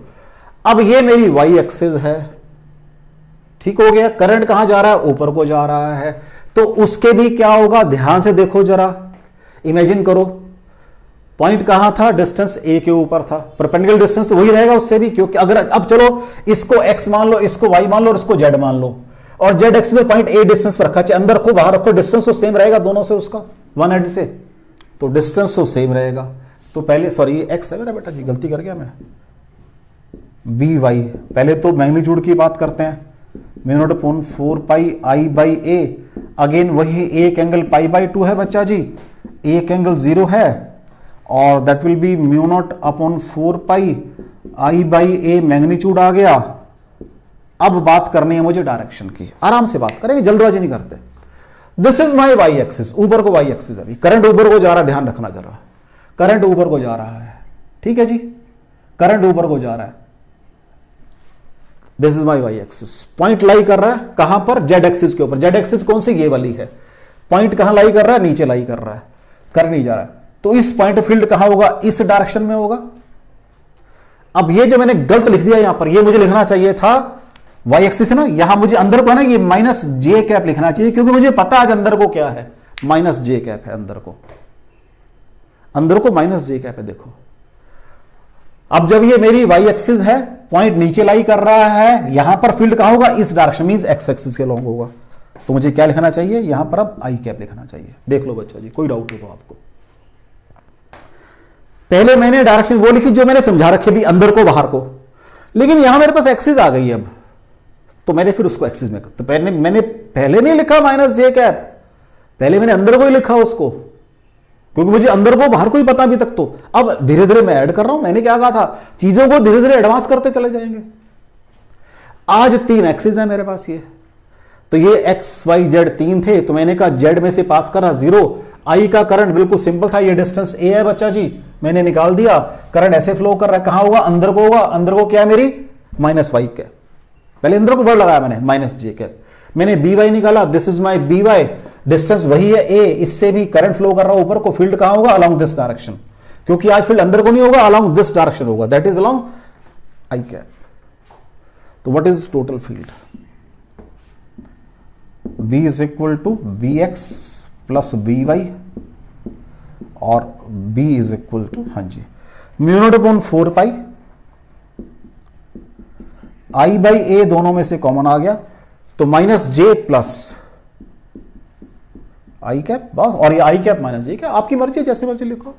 अब ये मेरी वाई एक्सिस है, ठीक हो गया। करंट कहां जा रहा है? ऊपर को जा रहा है। तो उसके भी क्या होगा, ध्यान से देखो जरा, इमेजिन करो। पॉइंट कहां था? डिस्टेंस ए के ऊपर था। परपेंडिकुलर डिस्टेंस तो वही रहेगा उससे भी, क्योंकि अगर अब चलो इसको एक्स मान लो, इसको वाई मान लो और इसको जेड मान लो, और जेड एक्सिस में पॉइंट ए डिस्टेंस पर रखा, चाहे अंदर को बाहर रखो, डिस्टेंस तो सेम रहेगा दोनों से, उसका वन एड से, तो डिस्टेंस तो सेम रहेगा। तो पहले, सॉरी ये एक्स है मेरा बेटा जी, गलती कर गया मैं। बी वाई, पहले तो मैग्नीट्यूड की बात करते हैं। μ0/4 pi I by A, again वही एक एंगल π/2 है बच्चा जी, एक एंगल 0 है, और that will be μ0/4 pi I by a, magnitude आ गया। अब बात करनी है मुझे डायरेक्शन की, आराम से बात करेंगे, जल्दबाजी नहीं करते। This is my y axis, ऊपर को वाई एक्सिस। अभी करंट ऊपर को जा रहा है, ध्यान रखना जरा, करंट ऊपर को जा रहा है, ठीक है जी, करंट ऊपर को जा रहा है। This is my y axis. Point lie कर रहा है कहां पर? जेड एक्सिस के ऊपर। जेड एक्सिस कौन सी? ये वाली है। पॉइंट कहां लाई कर रहा है? नीचे लाई कर रहा है, कर नहीं जा रहा है। तो इस पॉइंट फील्ड कहां होगा? इस डायरेक्शन में होगा। अब ये जो मैंने गलत लिख दिया यहां पर, ये मुझे लिखना चाहिए था वाई एक्सिस है ना, यहां मुझे अंदर को है ना ये माइनस जे कैप लिखना चाहिए, क्योंकि मुझे पता है आज अंदर को क्या है, माइनस जे कैप है अंदर को माइनस जे कैप है। देखो अब जब ये मेरी वाई एक्सिस है, पॉइंट नीचे लाई कर रहा है, यहां पर फील्ड कहां होगा? इस डायरेक्शन, मींस एक्स एक्सिस के लॉन्ग होगा। तो मुझे क्या लिखना चाहिए यहां पर? अब आई कैप लिखना चाहिए। देख लो बच्चा जी, कोई डाउट हो तो आपको। पहले मैंने डायरेक्शन वो लिखी जो मैंने समझा रखी भी, अंदर को बाहर को, लेकिन यहां मेरे पास एक्सिस आ गई अब, तो मैंने फिर उसको एक्सिस में, तो मैंने पहले नहीं लिखा माइनस जे कैप, पहले मैंने अंदर को ही लिखा उसको, क्योंकि मुझे अंदर को बाहर को ही पता अभी तक। तो अब धीरे धीरे मैं ऐड कर रहा हूं। मैंने क्या कहा था, चीजों को धीरे धीरे एडवांस करते चले जाएंगे। आज 3 एक्सिस है मेरे पास ये, तो ये एक्स वाई जेड 3 थे, तो मैंने कहा जेड में से पास करा 0। आई का करंट बिल्कुल सिंपल था, ये डिस्टेंस ए है बच्चा जी, मैंने निकाल दिया। करंट ऐसे फ्लो कर रहा है, कहां होगा, अंदर को होगा। अंदर को क्या है मेरी, माइनस वाई कैप, पहले अंदर को वर्ड लगाया मैंने, माइनस जे कैप। मैंने बी वाई निकाला, this is my B y, distance वही है ए, इससे भी करंट फ्लो कर रहा है ऊपर को। फील्ड कहां होगा, अलॉन्ग दिस डायरेक्शन, क्योंकि आज फील्ड अंदर को नहीं होगा, अलॉन्ग दिस डायरेक्शन होगा, that is along i cap. तो what is total field, B is equal to B x plus B y, और B इज इक्वल टू, हाँ जी, mu not upon 4 pi I by a, दोनों में से common आ गया, तो minus j plus i cap बस। और ये i cap minus j cap, आपकी मर्जी, जैसे मर्जी लिखो,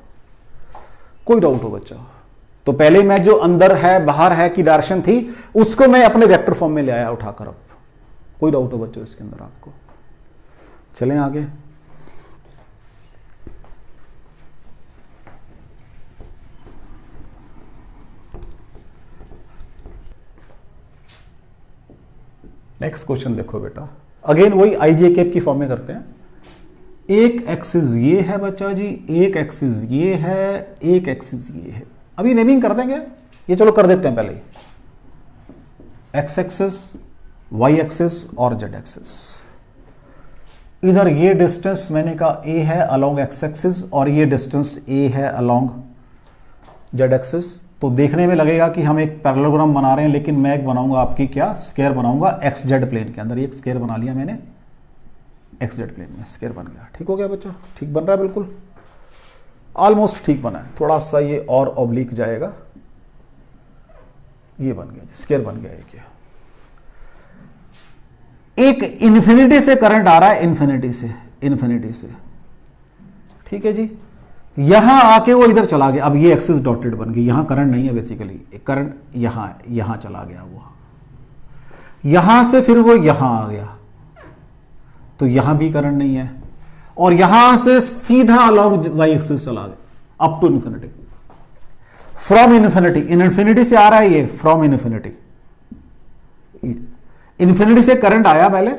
कोई डाउट हो बच्चा। तो पहले मैं जो अंदर है बाहर है की डायरेक्शन थी, उसको मैं अपने वेक्टर फॉर्म में ले आया उठाकर। अब कोई डाउट हो बच्चों इसके अंदर आपको, चलें आगे। नेक्स्ट क्वेश्चन देखो बेटा, अगेन वही आई जे कैप की फॉर्म में करते हैं। एक एक्सिस ये है बच्चा जी, एक एक्सिस ये है, एक एक्सिस ये है। अभी नेमिंग कर देंगे, ये चलो कर देते हैं पहले, एक्स एक्सिस, वाई एक्सिस और जेड एक्सिस। इधर ये डिस्टेंस मैंने कहा ए है अलोंग एक्स एक्सिस, और ये डिस्टेंस ए है अलोंग जेड एक्सिस। तो देखने में लगेगा कि हम एक पैरेललोग्राम बना रहे हैं, लेकिन मैं एक बनाऊंगा आपकी क्या, स्क्वायर बनाऊंगा एक्स जेड प्लेन के अंदर। एक स्क्वायर बना लिया मैंने एक्स जेड प्लेन में, स्क्वायर बन गया। ठीक हो गया बच्चा, ठीक बन रहा है, बिल्कुल ऑलमोस्ट ठीक बना है, थोड़ा सा ये और ऑब्लिक जाएगा, ये बन गया, स्क्वायर बन गया। एक इन्फिनिटी से करंट आ रहा है, इन्फिनिटी से, ठीक है जी। यहां आके वो इधर चला गया, अब ये एक्सिस डॉटेड बन गई, यहां करंट नहीं है बेसिकली, करंट यहां चला गया, वो यहां से फिर वो यहां आ गया, तो यहां भी करंट नहीं है, और यहां से सीधा अलॉन्ग वाई एक्सिस चला गया up to infinity, from infinity, infinity से आ रहा है ये, फ्रॉम इन्फिनिटी से करंट आया। पहले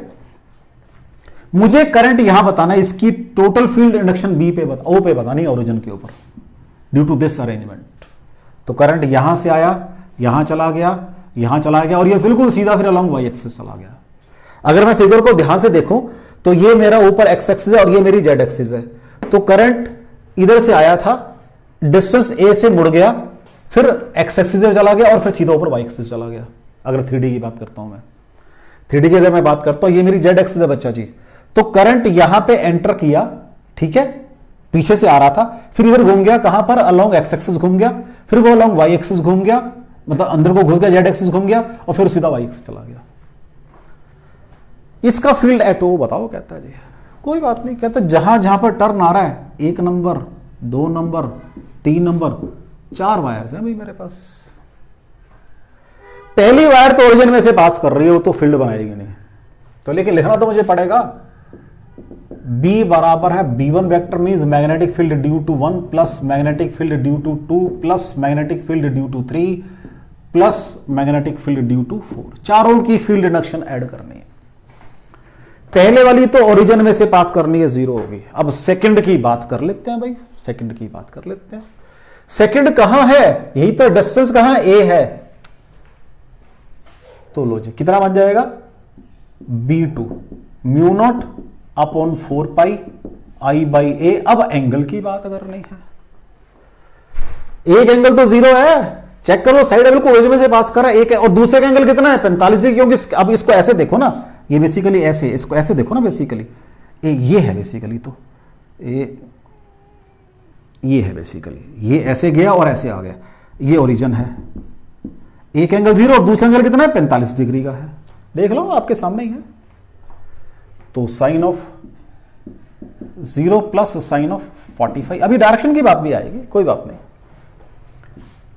मुझे करंट यहां बताना है, इसकी टोटल फील्ड इंडक्शन बी पे ओ पे बतानी, ओरिजिन के ऊपर, ड्यू टू दिस अरेंजमेंट। तो करंट यहां से आया, यहां चला गया, यहां चला गया, और ये बिल्कुल सीधा फिर अलॉन्ग वाई एक्सिस चला गया। अगर मैं फिगर को ध्यान से देखूं तो ये मेरा ऊपर एक्स एक्सिस है और ये मेरी जेड एक्सिस है। तो करंट इधर से आया था, डिस्टेंस ए से मुड़ गया, फिर एक्स एक्सिस से चला गया, और फिर सीधा ऊपर वाई एक्सिस चला गया। अगर 3D की बात करता हूं मैं, 3D की अगर मैं बात करता हूं, ये मेरी जेड एक्सिस है बच्चा जी। तो करंट यहां पे एंटर किया, ठीक है, पीछे से आ रहा था, फिर इधर घूम गया, कहां पर, अलॉन्ग एक्स एक्सिस घूम गया, फिर वो अलॉन्ग वाई एक्सिस घूम गया, मतलब अंदर को घुस गया, जेड एक्सिस घूम गया, और फिर सीधा वाई एक्सिस चला गया। इसका फील्ड एट ओ बताओ, कहता है जी। कोई बात नहीं, कहता जहां जहां पर टर्न आ रहा है, 1 नंबर, 2 नंबर, 3 नंबर, 4 वायर्स हैं भाई मेरे पास। पहली वायर तो ओरिजिन में से पास कर रही हो तो फील्ड बनाएगी नहीं, तो लेकिन लिखना तो मुझे पड़ेगा। B बराबर है B1 vector means magnetic field due to 1 plus magnetic field due to 2 plus magnetic field due to 3 plus magnetic field due to 4। चारों की फील्ड इंडक्शन ऐड करनी है। पहले वाली तो ओरिजिन में से पास करनी है, 0 होगी। अब सेकंड की बात कर लेते हैं भाई, सेकंड की बात कर लेते हैं। सेकंड कहां है, यही तो डिस्टेंस कहां, A है। तो लो जी, कितना बन जाएगा, B2 mu not upon 4 pi I by a. अब एंगल की बात अगर नहीं है, एक एंगल तो 0 है, चेक करो, साइड एंगल को ओरिजिन में से पास कर रहा है, एक है, और दूसरे का एंगल कितना है, 45 डिग्री। क्योंकि अब इसको ऐसे देखो ना, ये बेसिकली ऐसे, इसको ऐसे देखो ना, बेसिकली ये है, बेसिकली तो ये है, बेसिकली ये ऐसे गया और ऐसे आ गया, ये ओरिजिन है। एक एंगल 0 और दूसरा एंगल कितना है, 45 डिग्री का है, देख लो आपके सामने ही है। तो sine of 0 plus sine of 45, अभी डायरेक्शन की बात भी आएगी, कोई बात नहीं।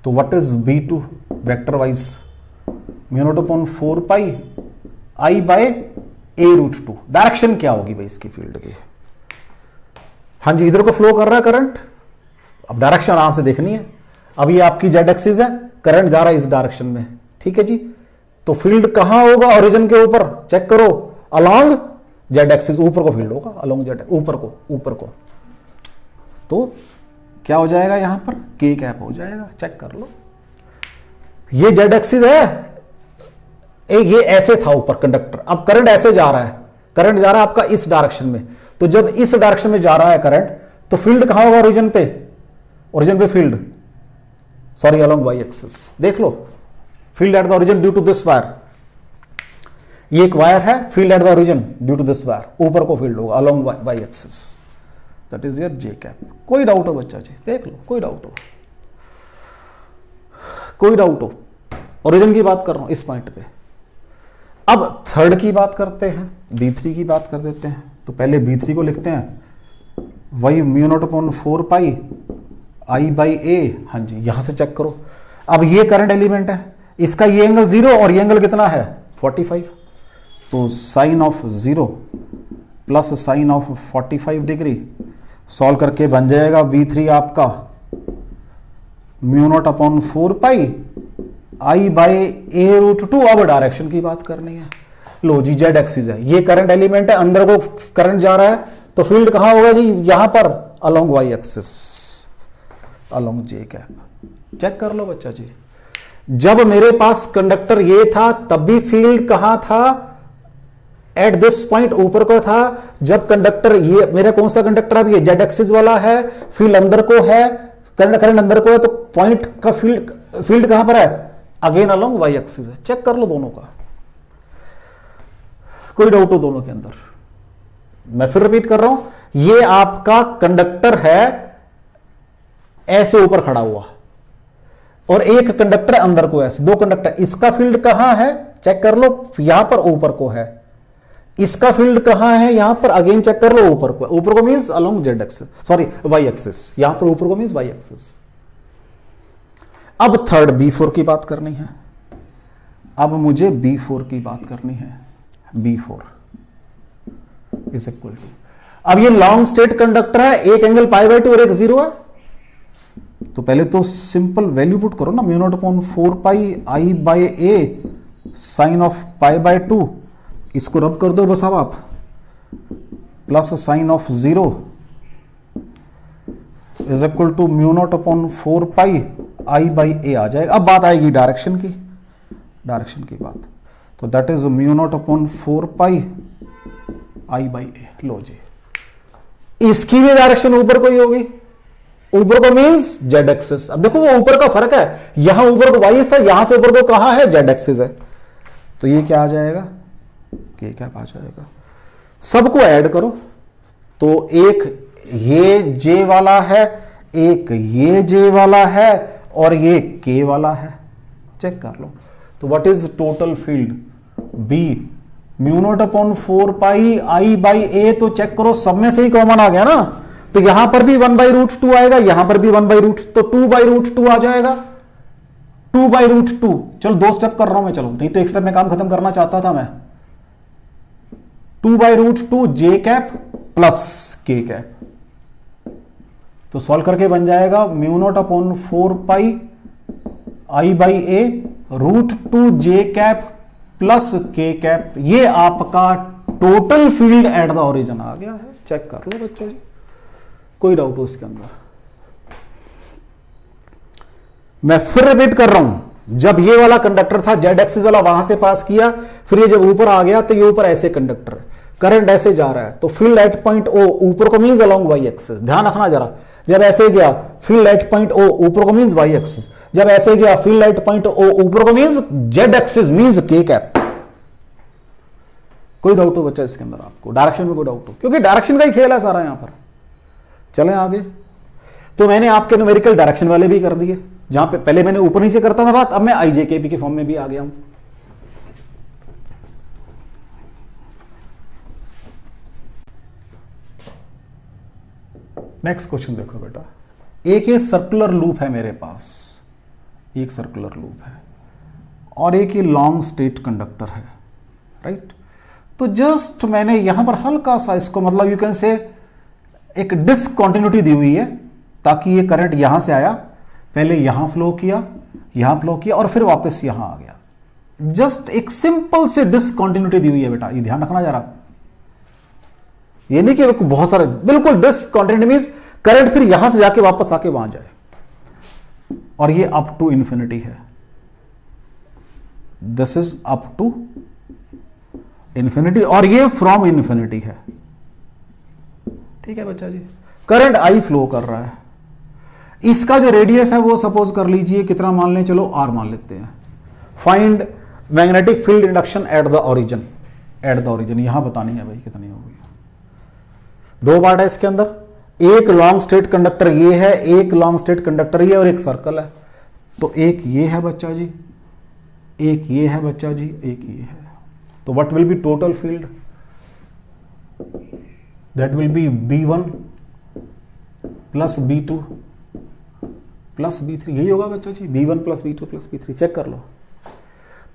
तो what is B2 vector wise, mu not upon 4 pi I by a root 2। Direction क्या होगी भाई इसकी फील्ड की, हाँ जी, इधर को फ्लो कर रहा है करंट। अब डायरेक्शन आराम से देखनी है। अब ये आपकी जेड एक्सिस है, करंट जा रहा है इस डायरेक्शन में, ठीक है जी। तो फील्ड कहां होगा, ओरिजिन के ऊपर, चेक करो, अलोंग जेड एक्सिस, ऊपर को फील्ड होगा अलोंग जेड, ऊपर को तो क्या हो जाएगा यहां पर, के कैप हो जाएगा। चेक कर लो, ये जेड एक्सिस है, ये ऐसे था ऊपर कंडक्टर, अब करंट ऐसे जा रहा है, करंट जा रहा है आपका इस डायरेक्शन में, तो जब इस डायरेक्शन में जा रहा है करंट, तो फील्ड कहां होगा, ओरिजिन पे field, sorry along y axis. देख लो, field at the origin due to this wire, ये एक वायर है, field at the origin due to this wire, ऊपर को फील्ड होगा along y axis, that is your j cap. कोई doubt हो बच्चा जी, देख लो, कोई डाउट हो, ओरिजिन की बात कर रहा हूं इस पॉइंट पे। अब थर्ड की बात करते हैं, B3 की बात कर देते हैं। तो पहले B3 को लिखते हैं, वही μ0/4π I/A। हाँ जी, यहां से चेक करो, अब ये करंट एलिमेंट है, इसका ये एंगल 0 और ये एंगल कितना है 45, तो sine of 0 plus sine of 45 degree, solve करके बन जाएगा V3 आपका μ0/4π I/A√2। अब डायरेक्शन की बात करनी है, लो जी जेड एक्सिस है, ये करंट एलिमेंट है, अंदर को करंट जा रहा है, तो फील्ड कहां होगा जी, यहां पर अलोंग वाई एक्सिस, अलोंग जे कैप। चेक कर लो बच्चा जी, जब मेरे पास कंडक्टर ये था तब भी फील्ड कहां था, एट दिस पॉइंट ऊपर को था। जब कंडक्टर ये मेरा कौन सा कंडक्टर, अब ये जेड एक्सिस वाला है, फील्ड अंदर को है, करंट अंदर को है, तो पॉइंट का फील्ड कहां पर है, अगेन अलोंग वाई एक्सिस है। चेक कर लो दोनों का, कोई डाउट हो दोनों के अंदर। मैं फिर रिपीट कर रहा हूं, ये आपका कंडक्टर है ऐसे ऊपर खड़ा हुआ, और एक कंडक्टर अंदर को ऐसे, दो कंडक्टर, इसका फील्ड कहां है चेक कर लो, यहां पर ऊपर को है, इसका फील्ड कहां है यहां पर, अगेन चेक कर लो, ऊपर को, ऊपर को means along z axis, sorry y axis, यहां पर ऊपर को मींस वाई एक्सिस। अब थर्ड B4 की बात करनी है, अब मुझे B4 की बात करनी है, B4 इज इक्वल टू, अब ये लॉन्ग स्टेट कंडक्टर है, एक एंगल π/2 और एक 0 है, तो पहले तो सिंपल वैल्यू पुट करो ना, μ0/4π I/A साइन ऑफ π/2, इसको रब कर दो बस अब आप, plus sine of 0 is equal to μ0/4π I/A आ जाएगा। अब बात आएगी डायरेक्शन की बात, तो दैट इज μ0/4π I/A। लो जी, इसकी भी डायरेक्शन ऊपर को ही होगी, ऊपर को मींस जेड एक्सिस। अब देखो वो ऊपर का फर्क है, यहां ऊपर को वाई था, यहां से ऊपर को कहां है, जेड एक्सिस है, तो ये क्या आ जाएगा, के क्या आ जाएगा। सबको ऐड करो, तो एक ये जे वाला है, एक ये जे वाला है, और ये के वाला है। चेक कर लो, तो what is total field B, μ0/4π I/A, तो चेक करो सब में से ही कॉमन आ गया ना, तो यहां पर भी 1/√2 आएगा, यहां पर भी 1/√2, तो 2/√2 आ जाएगा, 2/√2। चलो 2 स्टेप कर रहा हूं मैं, चलो नहीं तो एक स्टेप में काम खत्म करना चाहता था मैं। 2/√2 j cap plus k cap, तो सॉल्व करके बन जाएगा μ0/4π I/A√2 j cap plus k cap. ये आपका total field at the origin आ गया है। चेक कर लो बच्चों जी, कोई डाउट हो इसके अंदर। मैं फिर रिपीट कर रहा हूं, जब ये वाला कंडक्टर था जेड एक्सिस वाला, वहां से पास किया, फिर ये जब ऊपर आ गया, तो ये ऊपर ऐसे कंडक्टर है, करंट ऐसे जा रहा है, तो फील्ड एट पॉइंट ओ ऊपर को मींस अलोंग वाई एक्सिस। ध्यान रखना जरा, जब ऐसे गया फील्ड एट पॉइंट ओ ऊपर को मींस वाई एक्सिस, जब ऐसे गया फील्ड एट पॉइंट ओ ऊपर को मींस जेड एक्सिस मींस के कैप। कोई डाउट हो बच्चा इसके अंदर आपको, डायरेक्शन में कोई डाउट हो, क्योंकि डायरेक्शन का ही खेल है सारा यहां पर। चलें आगे, तो मैंने आपके न्यूमेरिकल डायरेक्शन वाले भी कर दिए, जहां पे पहले मैंने ऊपर नीचे करता था बात, अब मैं IJKP के फॉर्म में भी आ गया हूं। नेक्स्ट क्वेश्चन देखो बेटा, एक ये सर्कुलर लूप है मेरे पास, एक सर्कुलर लूप है, और एक ये लॉन्ग स्टेट कंडक्टर है, राइट। तो जस्ट मैंने यहां पर हल्का सा इसको, मतलब यू कैन से एक डिसकंटिन्यूटी दी हुई है, ताकि ये करंट यहां से आया, पहले यहां फ्लो किया, यहां फ्लो किया, और फिर वापस यहां आ गया। जस्ट एक सिंपल से डिसकंटिन्यूटी दी हुई है बेटा, ये ध्यान रखना जरा। ये नहीं कि बहुत सारे, बिल्कुल डिसकंटिन्यूटी मींस करंट फिर यहां से जाके वापस आके वहां जाए, और ये अप टू इंफिनिटी है, this is up to infinity, और ये फ्रॉम इंफिनिटी है। ठीक है बच्चा जी, करंट आई फ्लो कर रहा है, इसका जो रेडियस है वो सपोज कर लीजिए कितना मान लें, चलो आर मान लेते हैं। Find magnetic field induction eight the origin, eight the origin यहां बतानी है भाई कितनी होगी। दो पार्ट है इसके अंदर, एक लॉन्ग स्ट्रेट कंडक्टर ये है, एक लॉन्ग स्ट्रेट कंडक्टर ये, और एक सर्कल है। तो एक ये है बच्चा जी, एक ये है बच्चा जी, एक ये है। तो what will B total field, that will be B1 plus B2 plus B3, यही होगा बच्चा जी, B1 plus B2 plus B3। Check कर लो,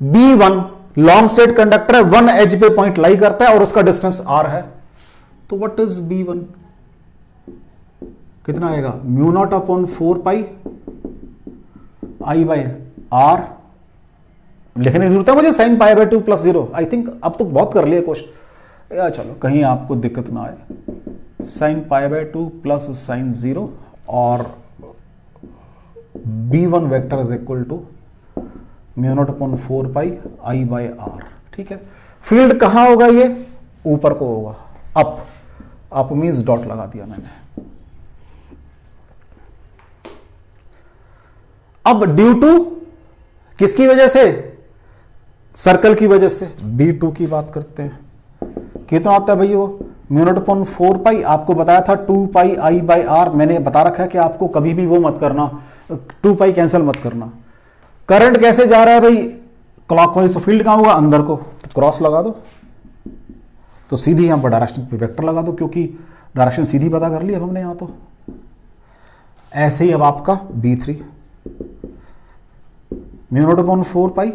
B1 लॉन्ग स्ट्रेट कंडक्टर है, 1 एज पे पॉइंट लाई करता है और उसका डिस्टेंस R है। तो व्हाट इज B1, कितना आएगा, μ0 upon 4 pi I by R। लिखने की जरूरत है मुझे, sine pi by 2 plus 0। I think अब तो बहुत कर लिया क्वेश्चन यार, चलो कहीं आपको दिक्कत ना आए। Sine pi by 2 plus sine 0 और B1 vector is equal to μ0 upon 4 pi I by R। ठीक है, फील्ड कहां होगा, ये ऊपर को होगा, अप, अप मीन्स डॉट लगा दिया मैंने। अब ड्यू टू किसकी वजह से, सर्कल की वजह से, B2 की बात करते हैं। कितना होता है भाई वो, μ0 अपॉन 4 पाई, आपको बताया था 2 पाई I बाई R। मैंने बता रखा है कि आपको कभी भी वो मत करना, 2 पाई कैंसिल मत करना। करंट कैसे जा रहा है भाई, क्लॉकवाइज, तो फील्ड कहां होगा, अंदर को, तो क्रॉस लगा दो, तो सीधी यहां पर डायरेक्शन पे वेक्टर लगा दो, क्योंकि डायरेक्शन सीधी पता कर ली अब हमने यहां। तो ऐसे ही अब आपका B3 μ0 अपॉन 4 पाई,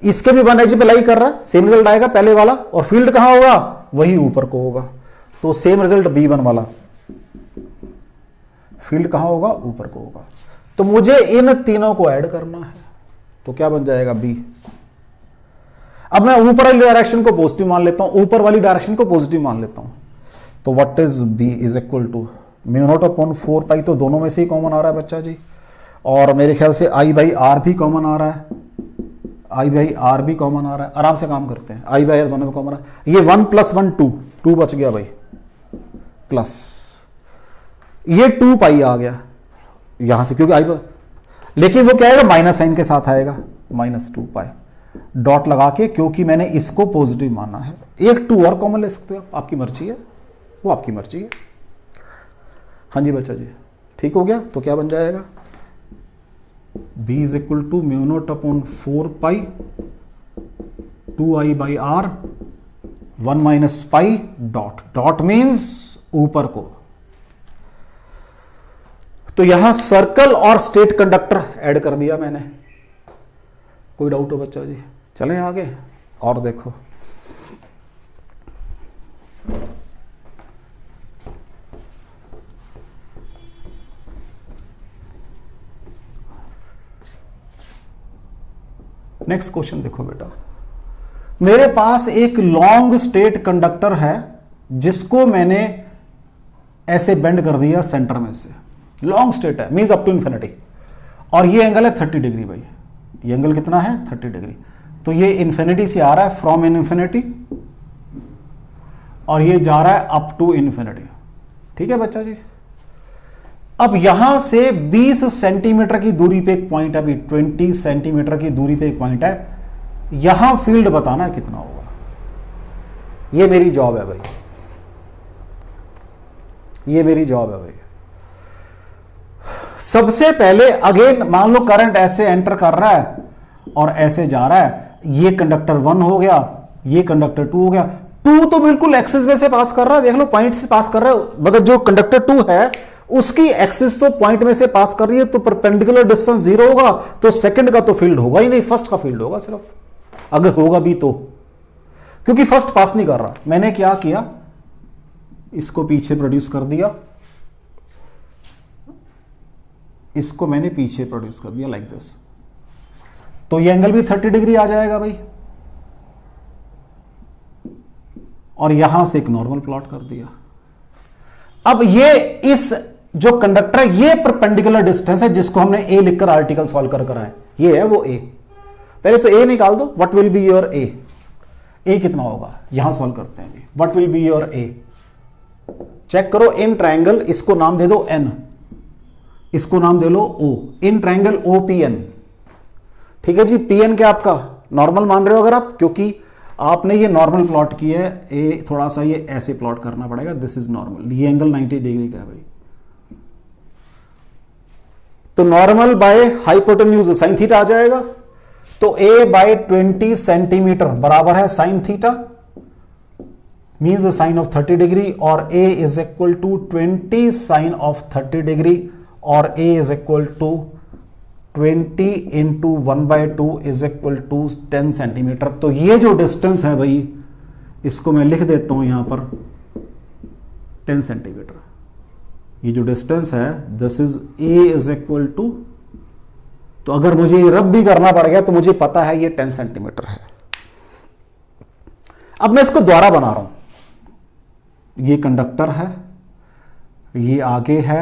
इसके भी 1 एज पे लाई कर रहा है, सेम रिजल्ट आएगा पहले वाला, और फील्ड कहां होगा, वही ऊपर को होगा। तो सेम रिजल्ट B1 वाला, फील्ड कहां होगा, ऊपर को होगा। तो मुझे इन तीनों को ऐड करना है, तो क्या बन जाएगा B। अब मैं ऊपर वाली डायरेक्शन को पॉजिटिव मान लेता हूं, ऊपर वाली डायरेक्शन को पॉजिटिव मान लेता हूं। तो what is B is equal to μ0 upon 4 pi, तो दोनों में से ही कॉमन आ रहा है बच्चा जी, और मेरे ख्याल से I बाई R भी कॉमन आ रहा है, I बाई R भी कॉमन आ रहा है। आराम से काम करते हैं, I बाई R दोनों में कॉमन आ रहा है। ये 1 प्लस 1 2 बच गया भाई, प्लस ये 2 पाई आ गया यहां से, क्योंकि I, लेकिन वो क्या आएगा, माइनस साइन के साथ आएगा, -2 पाई डॉट लगा के, क्योंकि मैंने इसको पॉजिटिव माना है। एक 2 और कॉमन ले सकते हो, आपकी मर्जी है, वो आपकी मर्जी है। हाँ जी बच्चा जी, ठीक हो गया। तो क्या बन जाएगा, B is equal to μ0 upon 4 pi 2I by R 1 minus pi dot, dot means ऊपर को। तो यहां सर्कल और स्ट्रेट कंडक्टर ऐड कर दिया मैंने। कोई डाउट हो बच्चा जी, चलें आगे और देखो। नेक्स्ट क्वेश्चन देखो बेटा, मेरे पास एक लॉन्ग स्ट्रेट कंडक्टर है जिसको मैंने ऐसे बेंड कर दिया सेंटर में से, लॉन्ग स्ट्रेट है मींस अप टू इंफिनिटी, और ये एंगल है 30 डिग्री भाई। ये एंगल कितना है, 30 डिग्री। तो ये इंफिनिटी से आ रहा है, फ्रॉम इन इंफिनिटी, और ये जा रहा है अप टू इंफिनिटी। ठीक है बच्चा जी। अब यहां से 20 सेंटीमीटर की दूरी पे एक पॉइंट है, अभी 20 सेंटीमीटर की दूरी पे एक पॉइंट है, यहां फील्ड बताना है कितना होगा। ये मेरी जॉब है भाई, ये मेरी जॉब है भाई। सबसे पहले अगेन मान लो करंट ऐसे एंटर कर रहा है और ऐसे जा रहा है, ये कंडक्टर 1 हो गया, ये कंडक्टर 2 हो गया। 2 तो बिल्कुल एक्सिस में से पास कर रहा है, देख लो पॉइंट से पास कर रहा है, मतलब जो कंडक्टर 2 है उसकी एक्सिस तो पॉइंट में से पास कर रही है, तो परपेंडिकुलर डिस्टेंस 0 होगा, तो सेकंड का तो फील्ड होगा ही नहीं, फर्स्ट का फील्ड होगा सिर्फ, अगर होगा भी तो, क्योंकि फर्स्ट पास नहीं कर रहा। मैंने क्या किया, इसको पीछे प्रोड्यूस कर दिया, इसको मैंने पीछे प्रोड्यूस कर दिया लाइक दिस। तो ये एंगल भी 30 डिग्री आ जाएगा भाई, और यहां से एक नॉर्मल प्लॉट कर दिया। अब ये इस जो कंडक्टर है ये परपेंडिकुलर डिस्टेंस है जिसको हमने ए लिखकर आर्टिकल सॉल्व कर कराए, ये है वो ए। पहले तो ए निकाल दो, what will be your a, a कितना होगा यहां सॉल्व करते हैं, what will be your a. Check करो इन ट्रायंगल, इसको नाम दे दो एन, इसको नाम दे लो O, in triangle O P N. ठीक है जी, पी एन क्या आपका नॉर्मल मान रहे हो अगर आप, क्योंकि आपने ये नॉर्मल प्लॉट किया है, ए थोड़ा सा ये ऐसे प्लॉट करना पड़ेगा, दिस इज नॉर्मल, ये एंगल 90 डिग्री का है भाई। तो normal by hypotenuse sine theta आ जाएगा, तो ए बाय 20 सेंटीमीटर बराबर है sine theta, means sine of 30 degree, और a is equal to 20 sine of 30 degree, और a is equal to 20 into 1/2 is equal to 10 centimetre. तो ये जो डिस्टेंस है भाई, इसको मैं लिख देता हूं यहां पर 10 सेंटीमीटर। ये जो डिस्टेंस है this is a is equal to, तो अगर मुझे ये रब भी करना पड़ गया तो मुझे पता है ये 10 सेंटीमीटर है। अब मैं इसको दोबारा बना रहा हूं, ये कंडक्टर है, ये आगे है,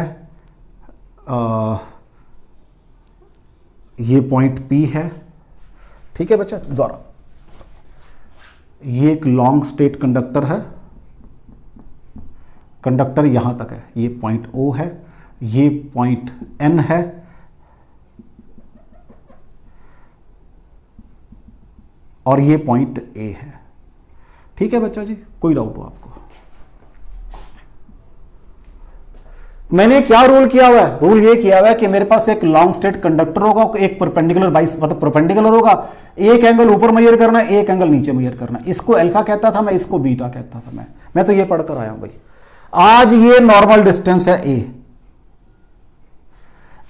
ये पॉइंट पी है, ठीक है बच्चा। दोबारा, ये एक लॉन्ग स्ट्रेट कंडक्टर है, कंडक्टर यहां तक है, ये पॉइंट ओ है, ये पॉइंट एन है, और ये पॉइंट ए है। ठीक है बच्चा जी, कोई डाउट हो आपको? मैंने क्या रूल किया हुआ है? रूल ये किया हुआ है कि मेरे पास एक लॉन्ग स्ट्रेट कंडक्टर होगा, एक परपेंडिकुलर बाइस मतलब परपेंडिकुलर होगा, एक एंगल ऊपर मेजर करना है, एक एंगल नीचे मेजर करना है। इसको अल्फा कहता था मैं, इसको बीटा कहता था मैं तो ये पढ़कर आया हूं भाई। आज ये नॉर्मल डिस्टेंस है ए,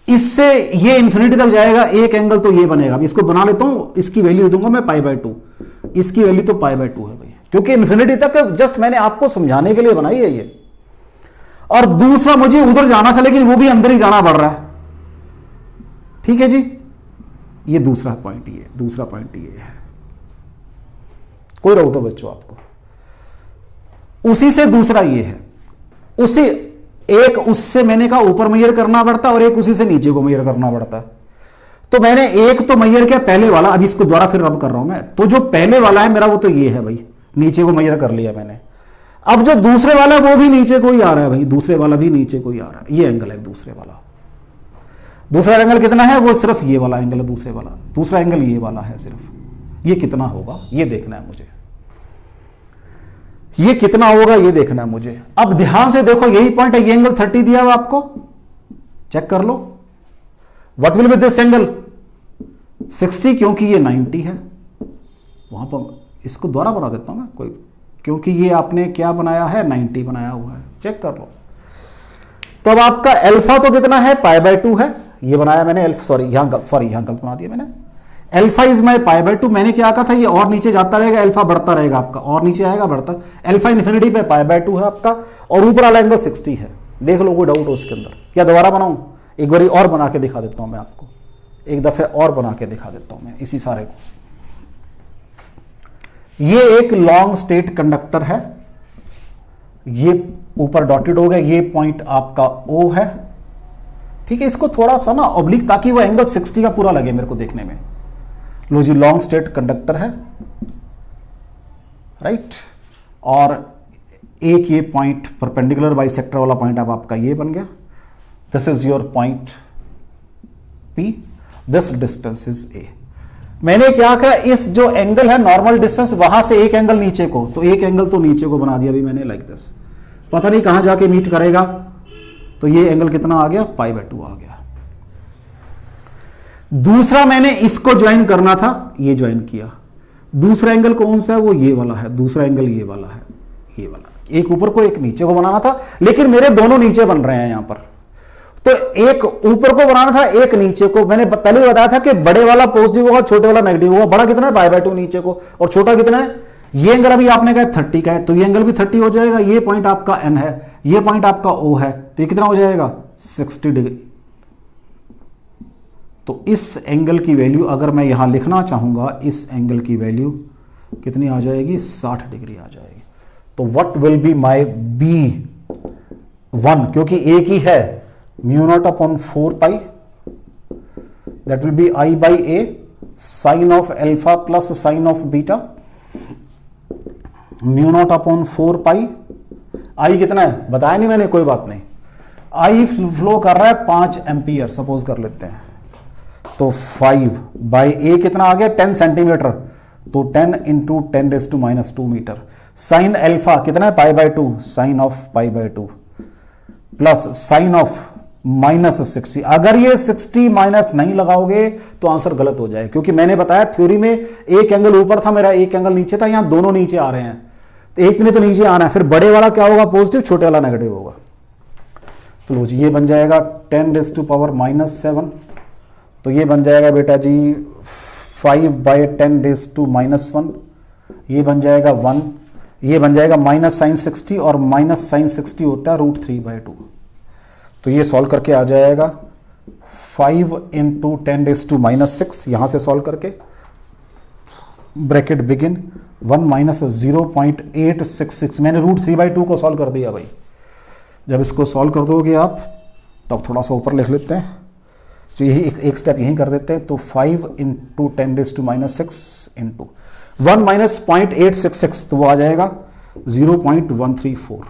इससे ये इंफिनिटी तक जाएगा, एक एंगल तो ये बनेगा। इसको बना लेता हूं, इसकी वैल्यू दे दूंगा मैं π/2, इसकी वैल्यू तो π/2 है भाई, क्योंकि इंफिनिटी तक जस्ट मैंने आपको समझाने के लिए बनाई है ये। और दूसरा, मुझे उधर जाना था लेकिन वो भी अंदर ही जाना पड़ रहा है। ठीक है जी, ये दूसरा पॉइंट ये, दूसरा पॉइंट ये है। कोई डाउट हो बच्चों आपको? उसी से दूसरा ये है, उसी एक उससे मैंने कहा ऊपर मेजर करना पड़ता और एक उसी से नीचे को मेजर करना पड़ता। तो मैंने एक तो मेजर किया पहले वाला, अब इसको दोबारा फिर रब कर रहा हूं मैं, तो जो पहले वाला है मेरा वो तो ये है भाई, नीचे को मेजर कर लिया मैंने। अब जो दूसरे वाला है वो भी नीचे को ही आ रहा है भाई, दूसरे वाला भी नीचे को ही आ रहा है। ये एंगल है दूसरे वाला, दूसरा एंगल कितना है? वो सिर्फ ये वाला एंगल है, दूसरे वाला, दूसरा एंगल ये वाला है सिर्फ। ये कितना होगा ये देखना है मुझे, ये कितना होगा ये देखना है मुझे। अब ध्यान से देखो, यही पॉइंट है, ये एंगल 30 दिया हुआ आपको, चेक कर लो। What will be this angle 60, क्योंकि ये 90 है। वहां पर इसको दोबारा बना देता हूं मैं, कोई, क्योंकि ये आपने क्या बनाया है 90 बनाया हुआ है, चेक कर लो। तो अब आपका अल्फा तो कितना है π/2 है, ये बनाया मैंने अल्फा, सॉरी यहां गलत बना दिया मैंने। अल्फा इज माई π/2, मैंने क्या कहा था ये और नीचे जाता रहेगा, अल्फा बढ़ता रहेगा आपका, और नीचे आएगा बढ़ता। अल्फा इन्फिनिटी पे π/2 है आपका, और ऊपर वाला एंगल 60 है। देख लो, कोई डाउट हो उसके अंदर? या दोबारा बनाऊं? एक बार और बना के दिखा देता हूं मैं आपको, एक दफे और बना के दिखा देता हूं मैं इसी सारे को। ये एक लॉन्ग स्ट्रेट कंडक्टर है, ये ऊपर डॉटेड हो गया, ये पॉइंट आपका O है। ठीक है, इसको थोड़ा सा ना ऑब्लिक, ताकि वो एंगल 60 का पूरा लगे मेरे को देखने में। लो जी, लॉन्ग स्ट्रेट कंडक्टर है, राइट, और एक ये पॉइंट परपेंडिकुलर बाइसेक्टर वाला पॉइंट अब आपका ये बन गया। This is your point P, this distance is A। मैंने क्या कहा, इस जो एंगल है नॉर्मल डिस्टेंस, वहां से एक एंगल नीचे को, तो एक एंगल तो नीचे को बना दिया भी मैंने, लाइक दिस। पता नहीं कहां जाके मीट करेगा, तो ये एंगल कितना आ गया π/2 आ गया। दूसरा मैंने इसको ज्वाइन करना था, ये ज्वाइन किया। दूसरा एंगल कौन सा है? वो ये वाला है, दूसरा एंगल ये वाला है, ये वाला। एक ऊपर को एक नीचे को बनाना था, लेकिन मेरे दोनों नीचे बन रहे हैं यहां पर। तो एक ऊपर को बनाना था, एक नीचे को। मैंने पहले बताया था कि बड़े वाला पॉजिटिव होगा, छोटे वाला नेगेटिव होगा। बड़ा कितना है π/2 नीचे को, और छोटा कितना है? ये एंगल अभी आपने कहा 30 का है, तो ये एंगल भी 30 हो जाएगा। ये पॉइंट आपका N है, ये पॉइंट आपका O है, तो ये कितना हो जाएगा 60 डिग्री। तो इस एंगल की वैल्यू अगर मैं यहां लिखना चाहूंगा, इस एंगल की वैल्यू कितनी आ जाएगी, 60 डिग्री आ जाएगी। तो what will be my B1, क्योंकि एक ही है, μ0/4 that will be I/A sine of alpha plus sine of beta, μ0/4 I कितना है बताया नहीं मैंने, कोई बात नहीं। I फ्लो कर रहा है 5 एम्पियर सपोज कर लेते हैं, तो 5/A कितना आ गया 10 सेंटीमीटर, तो 10 इंटू 10⁻² मीटर। साइन अल्फा कितना है π/2, sine of π/2 plus sine of -60। अगर ये 60 माइनस नहीं लगाओगे तो आंसर गलत हो जाए, क्योंकि मैंने बताया थ्योरी में एक एंगल ऊपर था मेरा, एक एंगल नीचे था, यहां दोनों नीचे आ रहे हैं, तो एक ने तो नीचे आना है, फिर बड़े वाला क्या होगा पॉजिटिव, छोटे वाला नेगेटिव होगा। तो लो जी ये बन जाएगा 10⁻⁻7, तो ये बन जाएगा बेटा जी 5/10⁻⁻1, ये बन जाएगा 1, ये बन जाएगा -sin60, और -sin60 होता है √3/2। तो ये सॉल्व करके आ जाएगा 5 इंटू 10⁻⁻6, यहां से सॉल्व करके ब्रैकेट बिगिन 1 माइनस 0.866, मैंने √3/2 को सॉल्व कर दिया भाई। जब इसको सॉल्व कर दोगे आप तब थोड़ा सा ऊपर लिख लेते हैं, तो यही एक स्टेप यहीं कर देते हैं। तो 5 इंटू 10⁻⁻6 इंटू 1 माइनस 0.866, तो वो आ जाएगा 0.134।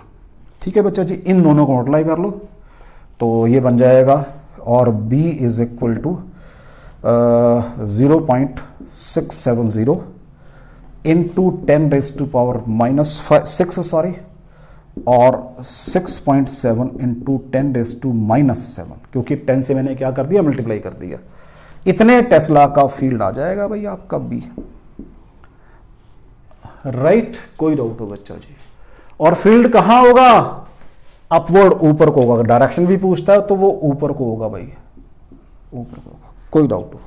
ठीक है बच्चा जी, इन दोनों को मल्टीप्लाई कर लो तो ये बन जाएगा, और B is equal to 0.670 into 10⁻⁻6 sorry, और 6.7 इंटू 10⁻⁻7, क्योंकि 10 से मैंने क्या कर दिया मल्टीप्लाई कर दिया। इतने टेस्ला का फील्ड आ जाएगा भाई आपका B। राइट, कोई डाउट हो बच्चा जी? और फील्ड कहां होगा, अपवर्ड ऊपर को होगा, डायरेक्शन भी पूछता है तो वो ऊपर को होगा भाई, ऊपर को होगा, कोई डाउट हो?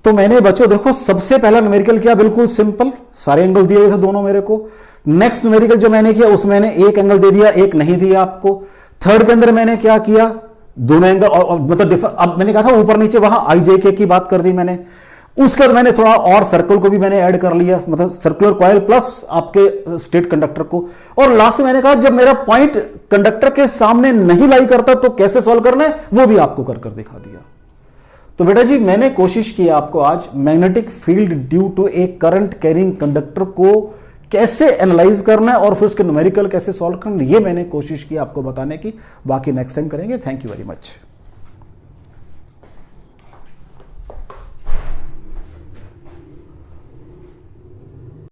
तो मैंने बच्चों देखो सबसे पहला न्यूमेरिकल किया, बिल्कुल सिंपल, सारे एंगल दिए हुए थे दोनों मेरे को। नेक्स्ट न्यूमेरिकल जो मैंने किया उसमें मैंने एक एंगल दे दिया, एक नहीं दिया आपको। थर्ड के अंदर मैंने क्या किया, दोनों एंगल और मतलब अब मैंने कहा था ऊपर नीचे, वहां IJK की बात कर दी मैंने। उसके बाद मैंने थोड़ा और सर्कल को भी मैंने ऐड कर लिया, मतलब सर्कुलर कॉइल प्लस आपके स्ट्रेट कंडक्टर को। और लास्ट में मैंने कहा जब मेरा पॉइंट कंडक्टर के सामने नहीं लाई करता तो कैसे सॉल्व करना है वो भी आपको कर दिखा दिया। तो बेटा जी मैंने कोशिश की आपको आज magnetic field due to a current carrying conductor को कैसे एनालाइज करना है और फिर उसके न्यूमेरिकल कैसे सॉल्व करना है, ये मैंने कोशिश की आपको बताने की। बाकी नेक्स्ट टाइम करेंगे। Thank you very much.